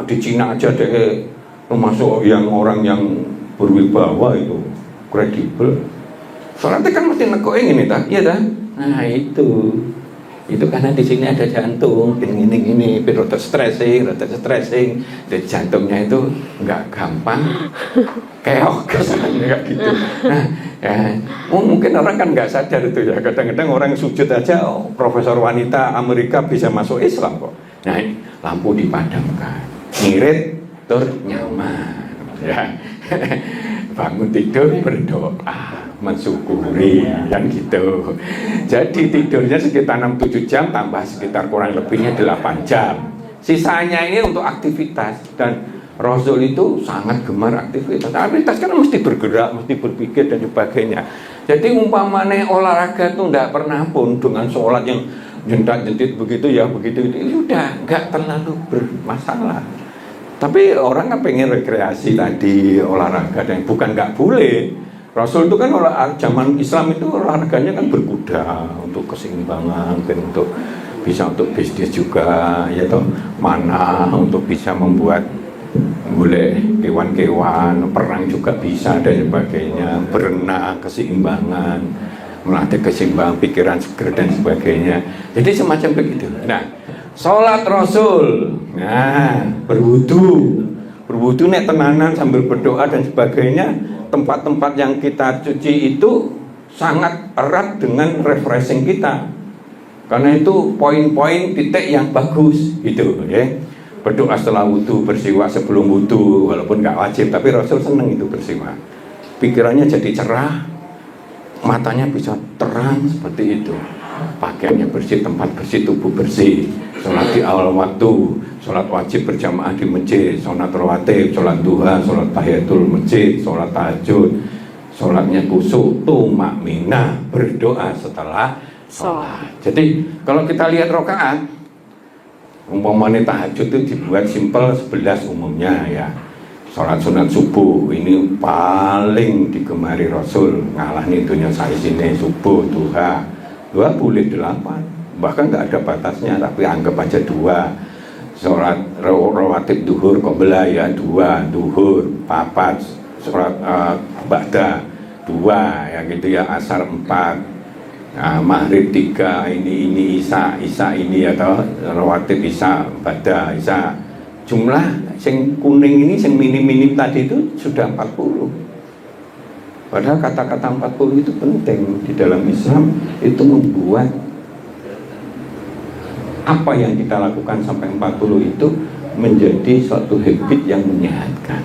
di Cina aja dia termasuk yang orang yang berwibawa itu kredibel. Sholatnya kan mesti nekoin ini tak? Iya tak? Nah itu karena di sini ada jantung, ini rada stressing, dan jantungnya itu nggak gampang keok kayak gitu. Nah, mungkin orang kan nggak sadar itu ya. Kadang-kadang orang sujud aja, profesor wanita Amerika bisa masuk Islam kok. Nah, lampu dipadamkan, ngirit, tur nyaman, ya. Bangun tidur berdoa, mensyukuri kan gitu. Jadi tidurnya sekitar 6-7 jam tambah sekitar kurang lebihnya 8 jam. Sisanya ini untuk aktivitas, dan Rasul itu sangat gemar aktivitas. Aktivitas kan mesti bergerak, mesti berpikir dan sebagainya. Jadi umpamanya olahraga itu tidak pernah pun dengan sholat yang jentak-jentit begitu ya begitu itu sudah nggak terlalu bermasalah. Tapi orang kan pengen rekreasi tadi, olahraga, dan bukan nggak boleh. Rasul itu kan zaman Islam itu olahraganya kan berkuda untuk keseimbangan, dan untuk bisa untuk bisnis juga, ya toh, mana untuk bisa membuat boleh kewan-kewan, perang juga bisa dan sebagainya, berenang, keseimbangan, melatih keseimbangan pikiran seger dan sebagainya. Jadi semacam begitu. Nah, sholat Rasul, berwudu nek tenanan sambil berdoa dan sebagainya. Tempat-tempat yang kita cuci itu sangat erat dengan refreshing kita, karena itu poin-poin titik yang bagus gitu ya. Berdoa setelah wudu, bersiwak sebelum wudu, walaupun nggak wajib, tapi Rasul seneng itu bersiwak. Pikirannya jadi cerah, matanya bisa terang seperti itu. pakaiannya bersih, tempat bersih, tubuh bersih, sholat di awal waktu, sholat wajib berjamaah di masjid, sholat rawatib, sholat duha, sholat tahiyatul masjid, sholat tahajud, sholatnya khusyuk, tumakminah, berdoa setelah sholat. Jadi kalau kita lihat rakaat, umpamanya tahajud itu dibuat simpel 11 umumnya ya. Sholat sunat subuh ini paling digemari Rasul, ngalahni dunia saya sini. Subuh, duha boleh 8, bahkan nggak ada batasnya, tapi anggap aja 2. Sholat rawatib duhur qabla ya 2, duhur 4, sholat ba'da 2 ya gitu ya, asar 4, maghrib 3, ini isya ini atau rawatib isya, ba'da isya. Jumlah yang kuning ini, yang minim-minim tadi itu sudah 40. Padahal kata-kata 40 itu penting di dalam Islam, itu membuat apa yang kita lakukan sampai 40 itu menjadi suatu habit yang menyehatkan.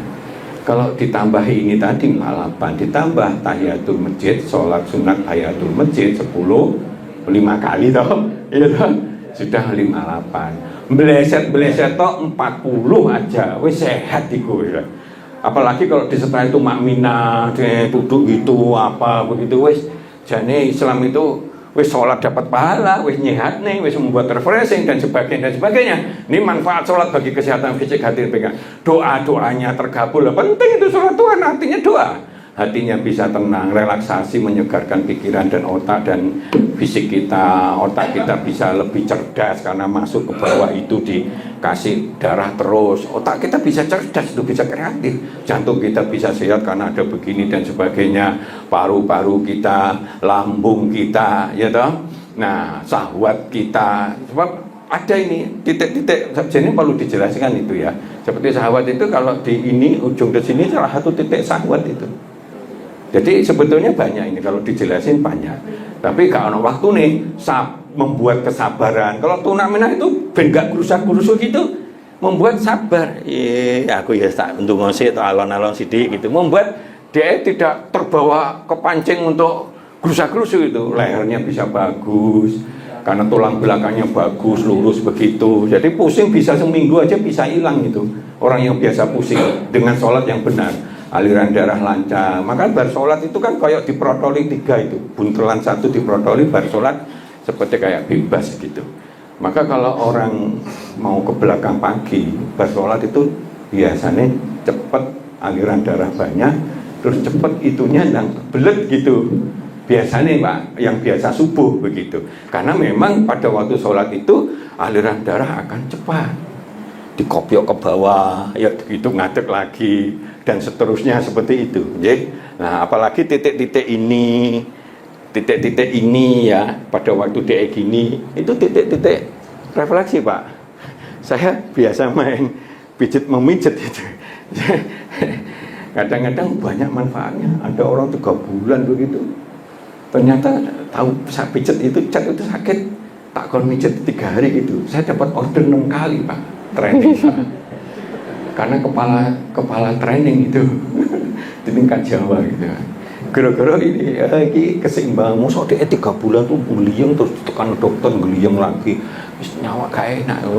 Kalau ditambah ini tadi 8, ditambah tahiyatul masjid, sholat sunat tahiyatul masjid 10, 5 kali toh, ya toh? Sudah 58. Beleset tok 40 aja, wis sehat iku ya. Apalagi kalau disertai itu makmina, duduk gitu apa begitu, wis jane Islam itu wis sholat dapat pahala, wis nyehat nih, wis membuat refreshing dan sebagainya. Ini manfaat sholat bagi kesehatan fisik hati pegang. Doanya terkabul, penting itu sholat Tuhan, artinya doa. Hatinya bisa tenang, relaksasi, menyegarkan pikiran dan otak dan fisik kita. Otak kita bisa lebih cerdas karena masuk ke bawah itu dikasih darah terus. Otak kita bisa cerdas, itu bisa kreatif. Jantung kita bisa sehat karena ada begini dan sebagainya. Paru-paru kita, lambung kita, ya toh. Nah, syahwat kita. Sebab ada ini titik-titik, jadi perlu dijelaskan itu ya. Seperti syahwat itu kalau di ini ujung ke sini salah satu titik syahwat itu. Jadi sebetulnya banyak ini, kalau dijelasin banyak. Tapi kalau ada waktu nih, membuat kesabaran. Kalau tunaminah itu ben gak gerusak-gerusuk gitu, membuat sabar. Aku ya tak untuk ngosik atau alon-alon sidik gitu. Membuat dia tidak terbawa kepancing untuk gerusak-gerusuk itu. Lehernya bisa bagus, karena tulang belakangnya bagus, lurus begitu. Jadi pusing bisa seminggu aja bisa hilang itu. Orang yang biasa pusing dengan sholat yang benar. Aliran darah lancar. Maka bar sholat itu kan kayak diprotoli 3 itu, buntelan 1 diprotoli, bar sholat seperti kayak bebas gitu. Maka kalau orang mau ke belakang pagi, bar sholat itu biasanya cepet aliran darah banyak, terus cepet itunya yang belet gitu. Biasanya Pak, yang biasa subuh begitu. Karena memang pada waktu sholat itu aliran darah akan cepat. Dikopiok ke bawah, ya gitu ngadeg lagi dan seterusnya seperti itu. Nah, apalagi titik-titik ini ya pada waktu dia gini, itu titik-titik refleksi Pak. Saya biasa main pijit memijit itu. Kadang-kadang banyak manfaatnya. Ada orang 3 bulan begitu. Ternyata tahu saya pijit itu cat itu sakit. Tak kon mijit 3 hari gitu. Saya dapat order 6 kali Pak. Training karena kepala training itu di tingkat Jawa gitu. Gara-gara ini keseimbangan. Masa dia 3 bulan tuh guliyeng terus tekan dokter guliyeng lagi, nyawa gak enak.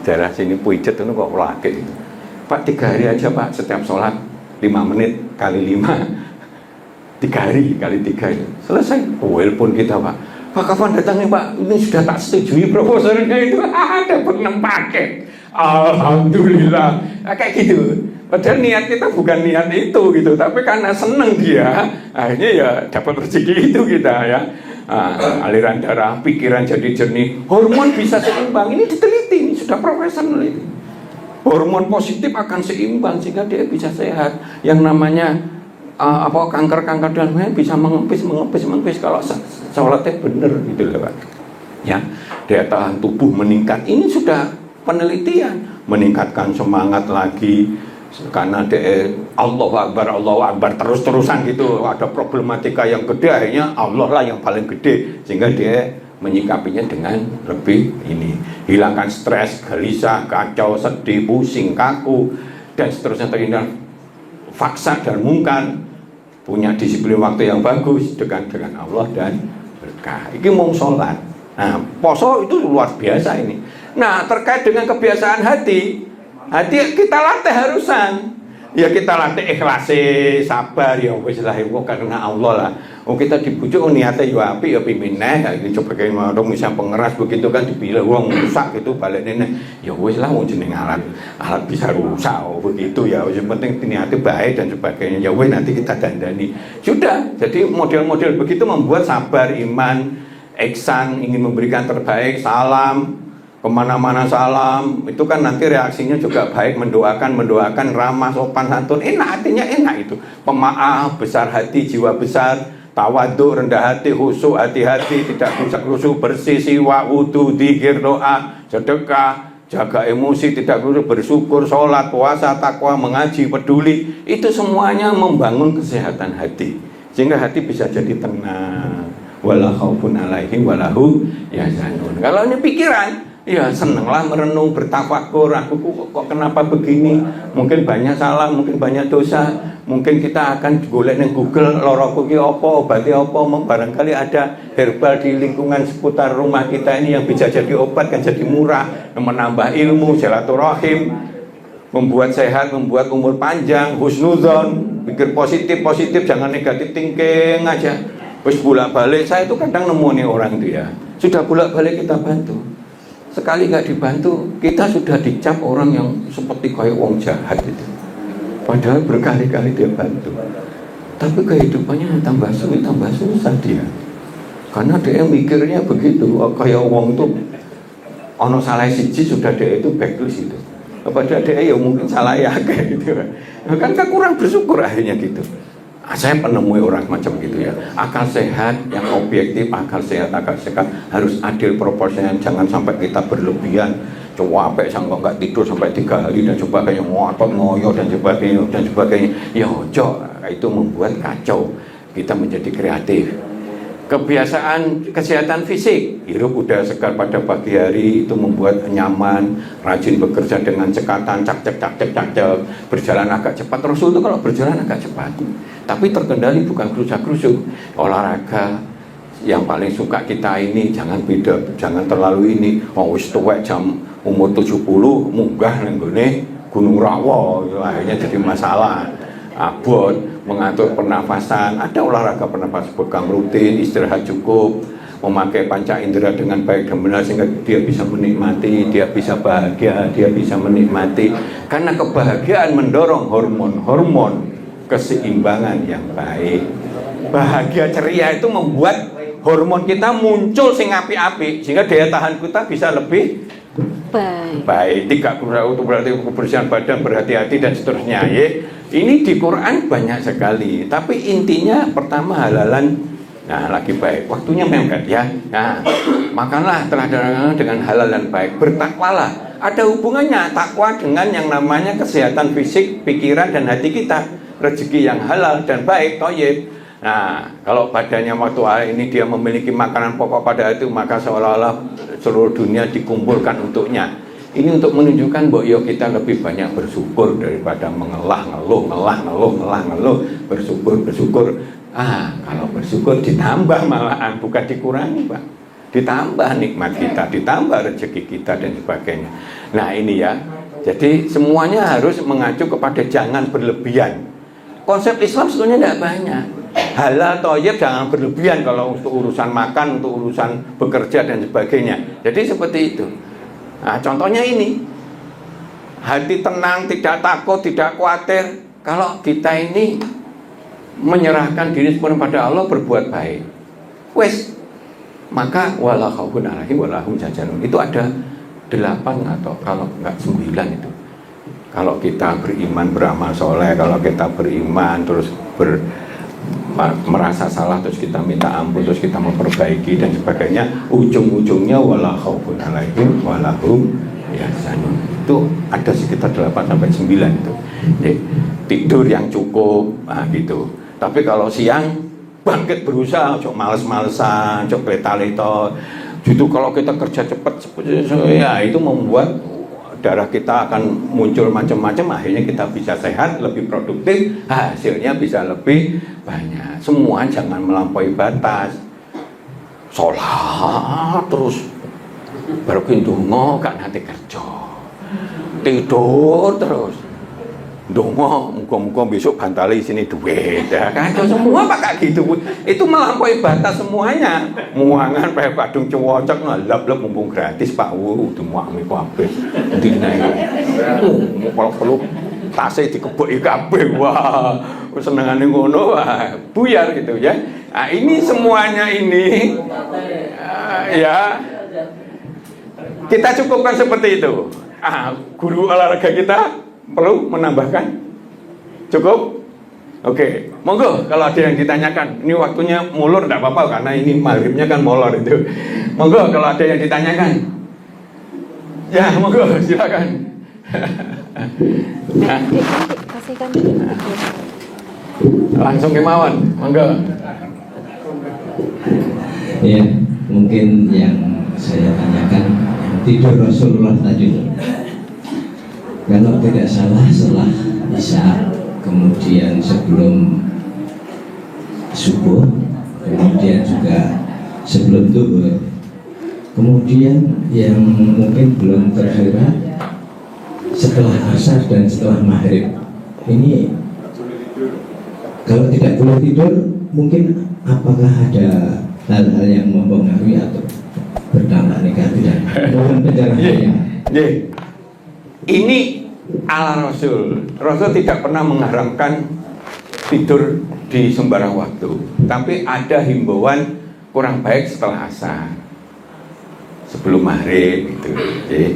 Darah sini puijet itu kok laki gitu. Pak 3 hari aja Pak, setiap sholat 5 menit kali 5, 3 hari kali 3 itu selesai. Walaupun kita Pak kapan datangnya Pak? Ini sudah tak setujui proposalnya itu. Dapat 6 paket. Alhamdulillah. Kayak gitu. Padahal niat kita bukan niat itu gitu, tapi karena seneng dia, akhirnya ya dapat rezeki itu kita ya. Aliran darah, pikiran jadi jernih, hormon bisa seimbang. Ini diteliti, ini sudah profesional ini. Hormon positif akan seimbang sehingga dia bisa sehat. Yang namanya kanker-kanker dan lain bisa mengempis kalau sholatnya benar gitu loh Pak. Ya, daya tahan tubuh meningkat. Ini sudah penelitian, meningkatkan semangat lagi karena dia Allahu Akbar terus-terusan gitu. Ada problematika yang gede, akhirnya Allah lah yang paling gede, sehingga dia menyikapinya dengan lebih ini. Hilangkan stres, gelisah, kacau, sedih, pusing, kaku dan seterusnya, terhindar faksa dan mungkar. Punya disiplin waktu yang bagus dengan Allah dan sedekah. Iki mau sholat. Nah, poso itu luar biasa ini. Nah, terkait dengan kebiasaan hati kita latih harusan. Ya kita latih ikhlas, sabar ya wis lah karena Allah lah. Kita dibujuk niate yo apik ya pimineh iki coba kayak mau bisa pengeras begitu kan dibilang wong rusak gitu balik nene. Ya wis lah wong jeneng alat bisa rusak begitu ya. Yang penting niate baik dan sebagainya. Ya wis nanti kita dandani. Sudah. Jadi model-model begitu membuat sabar, iman, ihsan, ingin memberikan terbaik, salam kemana-mana salam, itu kan nanti reaksinya juga baik, mendoakan ramah, sopan santun, enak, hatinya enak itu, pemaaf, besar hati, jiwa besar, tawaduk, rendah hati, khusyuk, hati-hati, tidak rusak-rusuk, bersih, siwa, wudu, dzikir, doa, sedekah, jaga emosi, tidak rusak, bersyukur, sholat, puasa, takwa, mengaji, peduli, itu semuanya membangun kesehatan hati, sehingga hati bisa jadi tenang, wala khaufun alaihim wala hum yahzanun. Kalau ini pikiran, ya senenglah merenung, bertafakur, aku kok kenapa begini, mungkin banyak salah, mungkin banyak dosa, mungkin kita akan golek nang Google loroku ki apa, obati apa, barangkali ada herbal di lingkungan seputar rumah kita ini yang bisa jadi obat, kan jadi murah, menambah ilmu, silaturahim, membuat sehat, membuat umur panjang, husnuzon, pikir positif, jangan negatif thinking aja. Terus bolak-balik, saya itu kadang nemu nih orang itu ya, sudah bolak-balik kita bantu. Sekali nggak dibantu, kita sudah dicap orang yang seperti kayak wong jahat itu. Padahal berkali-kali dia bantu. Tapi kehidupannya tambah susah dia. Karena dia mikirnya begitu, kayak wong itu ono salah siji sudah dia itu backlist itu. Padahal dia ya mungkin salah ya kayak gitu. Kan kurang bersyukur akhirnya gitu. Saya penemui orang macam gitu ya. Akal sehat yang objektif, akal sehat harus adil, proporsional, jangan sampai kita berlebihan, capek sampai nggak tidur sampai 3 hari dan sebagainya, ngotot ngoyo dan sebagainya. Ya ojo, itu membuat kacau. Kita menjadi kreatif. Kebiasaan kesehatan fisik, hirup udara segar pada pagi hari itu membuat nyaman, rajin bekerja dengan cekatan, cak, berjalan agak cepat. Rasul itu kalau berjalan agak cepat, tapi terkendali bukan gerusak-gerusuk. Olahraga yang paling suka kita ini jangan terlalu ini. Wis tuwek jam umur 70 munggah nang gone Gunung Rawa, akhirnya jadi masalah. Abot, mengatur pernafasan, ada olahraga pernafasan bekam rutin, istirahat cukup, memakai panca indera dengan baik dan benar sehingga dia bisa menikmati, dia bisa bahagia, dia bisa menikmati. Karena kebahagiaan mendorong hormon-hormon keseimbangan yang baik. Bahagia ceria itu membuat hormon kita muncul sing api-api sehingga daya tahan kita bisa lebih baik. Tidak itu berarti kebersihan badan, berhati-hati dan seterusnya ya. Ini di Quran banyak sekali, tapi intinya pertama halalan. Nah, lagi baik, waktunya mepet ya. Nah, makanlah dengan halal dan baik, bertakwalah. Ada hubungannya takwa dengan yang namanya kesehatan fisik, pikiran dan hati kita. Rezeki yang halal dan baik, thayyib. Nah, kalau badannya waktu hari ini dia memiliki makanan pokok pada itu, maka seolah-olah seluruh dunia dikumpulkan untuknya. Ini untuk menunjukkan bahwa ya kita lebih banyak bersyukur daripada ngeluh, bersyukur. Kalau bersyukur ditambah malahan, bukan dikurangi, Pak. Ditambah nikmat kita, ditambah rezeki kita dan sebagainya. Nah, ini ya. Jadi semuanya harus mengacu kepada jangan berlebihan. Konsep Islam sebetulnya tidak banyak. Halal thayyib jangan berlebihan kalau untuk urusan makan, untuk urusan bekerja dan sebagainya. Jadi seperti itu. Nah, contohnya ini, hati tenang, tidak takut, tidak khawatir. Kalau kita ini menyerahkan diri sepenuhnya pada Allah, berbuat baik, maka wala khaufun alaihim wala hum yahzanun. Itu ada 8 atau kalau enggak 9 itu. Kalau kita beriman, beramal soleh, kalau kita beriman terus merasa salah terus kita minta ampun, terus kita memperbaiki dan sebagainya, ujung-ujungnya wala khaufun alaihim wala hum yahzanun. Itu ada sekitar 8 sampai 9 itu. Jadi, tidur yang cukup, gitu. Tapi kalau siang bangkit berusaha, cok males-malesan, cok leta-leta. Itu kalau kita kerja cepat ya itu membuat darah kita akan muncul macam-macam, akhirnya kita bisa sehat, lebih produktif, hasilnya bisa lebih banyak. Semua jangan melampaui batas. sholat terus baru ndonga gak nate kerja, tidur terus ndonga muga-muga besok bantale isine duit ya kan semua pakai gitu. Itu melampaui batas semuanya. Muangan pakai kadung cewocok ngelap-lap mumpung gratis Pak udah muami kabeh dinae kalau perlu tasnya dikeboki kabeh. Wah senengane ngono wah buyar gitu ya. Nah ini semuanya ini ya kita cukupkan seperti itu. Guru olahraga kita perlu menambahkan? Cukup? Oke, monggo kalau ada yang ditanyakan. Ini waktunya mulur enggak apa-apa karena ini maghribnya kan molor itu. Monggo kalau ada yang ditanyakan. Ya, monggo silakan. Nah, kasihkan. Langsung kemauan, monggo. Ya, mungkin yang saya tanyakan tidur Rasulullah tadi. Kalau tidak salah setelah Isya, kemudian sebelum subuh, kemudian juga sebelum zuhur, kemudian yang mungkin belum tersirat setelah asar dan setelah maghrib. Ini kalau tidak boleh tidur, mungkin apakah ada hal-hal yang mempengaruhi atau berdampak negatif dan mohon penjelasannya. Ini ala Rasul. Rasul tidak pernah mengharamkan tidur di sembarang waktu, tapi ada himbauan kurang baik setelah asar, sebelum maghrib gitu. Jadi,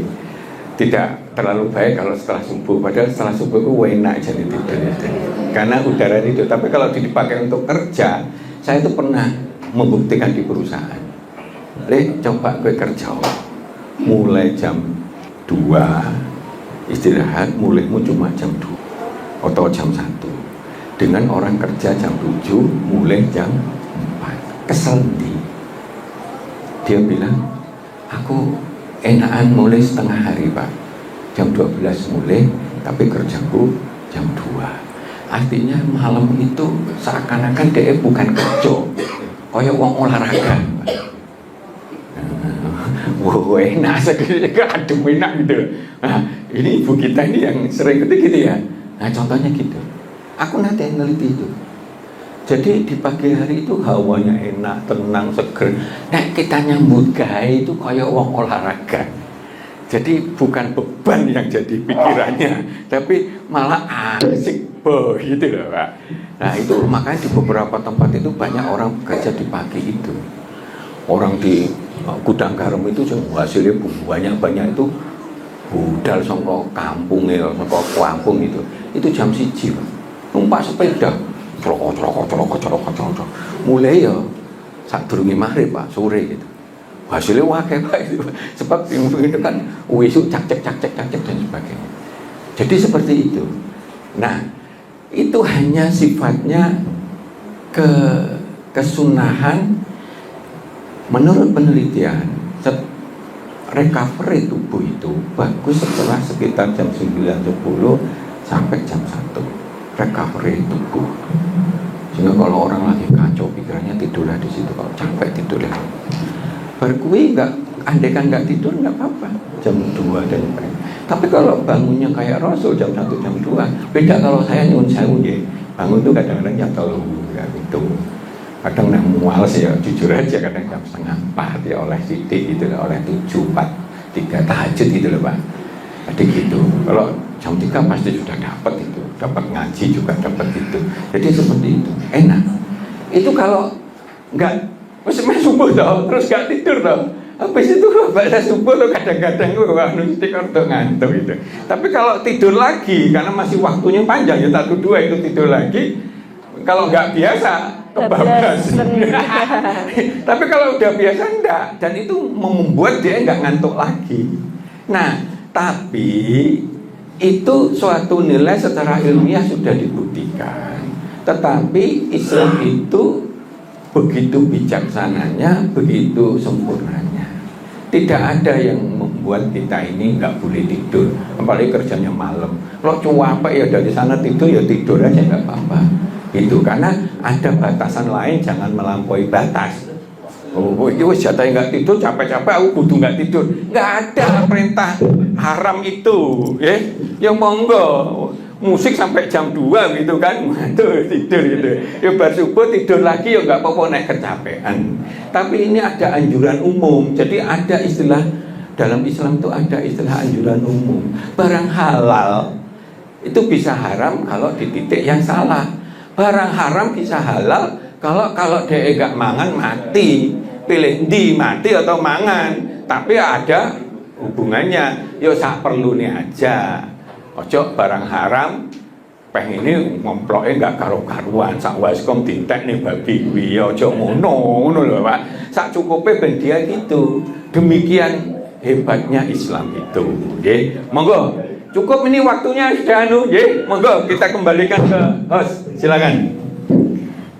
tidak terlalu baik kalau setelah subuh. Padahal setelah subuh itu enak jadi tidur gitu. Karena udara itu. Tapi kalau dipakai untuk kerja, saya itu pernah membuktikan di perusahaan. Coba gue kerja mulai jam 2 istirahat, mulaimu cuma jam 2 atau jam 1 dengan orang kerja jam 7 mulai jam 4. Kesel nih. Dia bilang, aku enakan mulai setengah hari Pak, jam 12 mulai tapi kerjaku jam 2. Artinya malam itu seakan-akan dia bukan kerja, kayak wong olahraga. Wah enak sekali, aduh enak gitu. Nah, ini ibu kita ini yang sering gitu ya. Nah contohnya gitu. Aku nanti neliti itu. Jadi di pagi hari itu hawanya enak, tenang, seger. Nah kita nyambut gawe itu kayak wong olahraga. Jadi bukan beban yang jadi pikirannya, tapi malah asik gitu loh Pak. Nah itu makanya di beberapa tempat itu banyak orang bekerja di pagi itu. Orang di gudang garam itu hasilnya banyak itu budal songko kampung ya, songko kampung itu jam 1 Pak. Numpak sepeda cerok mulai ya saat durunge maghrib Pak, sore gitu. Hasilnya wakil Pak itu. Sebab yang itu kan wisuk cak cek dan sebagainya. Jadi seperti itu. Nah, itu hanya sifatnya kesunahan. Menurut penelitian, recovery tubuh itu bagus setelah sekitar jam 9.10 sampai jam 1. Recovery tubuh. Sehingga kalau orang lagi kacau pikirannya tidurlah di situ, kalau capek tidurlah. Berkui enggak, andaikan enggak tidur enggak apa-apa, jam 2 dan lain. Tapi kalau bangunnya kayak Rasul jam 1 jam 2, beda kalau saya nyun sewu ya. Bangun tuh kadang-kadang jam 3 ya gitu. Kadang nak mual sih ya, jujur aja kadang jam 3:30 ya oleh sidik gitu lah, oleh 7:43 tahajud gitu loh Pak. Ada gitu. Kalau jam 3 pasti sudah dapat itu, dapat ngaji juga dapat itu. Jadi seperti itu, enak. Itu kalau enggak maksudnya subuh toh, terus enggak tidur toh. Habis itu pada subuh tuh kadang-kadang gue mesti untuk ngantuk gitu. Tapi kalau tidur lagi karena masih waktunya panjang ya 1-2 itu tidur lagi. Kalau nggak biasa kebablasan. Tapi kalau udah biasa enggak, dan itu membuat dia nggak ngantuk lagi. Nah, tapi itu suatu nilai secara ilmiah sudah dibuktikan. Tetapi Islam itu begitu bijaksananya, begitu sempurnanya. Tidak ada yang membuat kita ini nggak boleh tidur, apalagi kerjanya malam. Kalau capek ya dari sana tidur ya tidur aja nggak apa-apa. Itu karena ada batasan lain, jangan melampaui batas. Oh, ini wis jatahnya nggak tidur, capek-capek aku kudu nggak tidur. Nggak ada perintah haram itu, ya. Yang monggo musik sampai jam 2 gitu kan, tuh tidur gitu. Ya bar subuh tidur lagi ya nggak apa-apa naik kecapean. Tapi ini ada anjuran umum. Jadi ada istilah dalam Islam itu ada istilah anjuran umum. Barang halal itu bisa haram kalau di titik yang salah. Barang haram bisa halal kalau dia nggak mangan mati. Pilih di mati atau mangan. Tapi ada hubungannya. Yo sak perlunya aja. Ojo barang haram pengen ini ngomploknya nggak karu-karuan sak waskom dintek nih babi kuwi ojo ngono lho Pak, sak cukupnya ben dia gitu. Demikian hebatnya Islam itu, nggih. Monggo cukup ini waktunya sudah nggih. Monggo kita kembalikan ke host, silakan.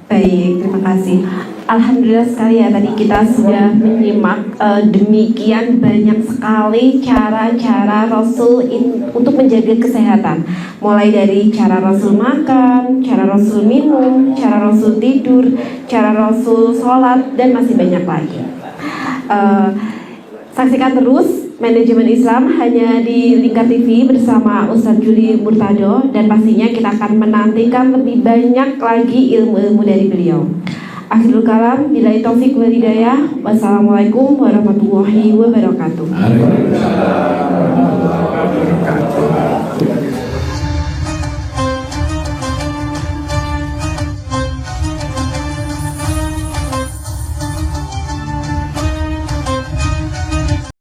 Baik, terima kasih. Alhamdulillah sekali ya, tadi kita sudah menyimak demikian banyak sekali cara-cara Rasul untuk menjaga kesehatan. Mulai dari cara Rasul makan, cara Rasul minum, cara Rasul tidur, cara Rasul sholat, dan masih banyak lagi. Saksikan terus Manajemen Islam hanya di Lingkar TV bersama Ustadz Juli Murtado, dan pastinya kita akan menantikan lebih banyak lagi ilmu-ilmu dari beliau. Akhirul kalam, billahi taufik wal hidayah. Wassalamualaikum warahmatullahi wabarakatuh. Waalaikumsalam.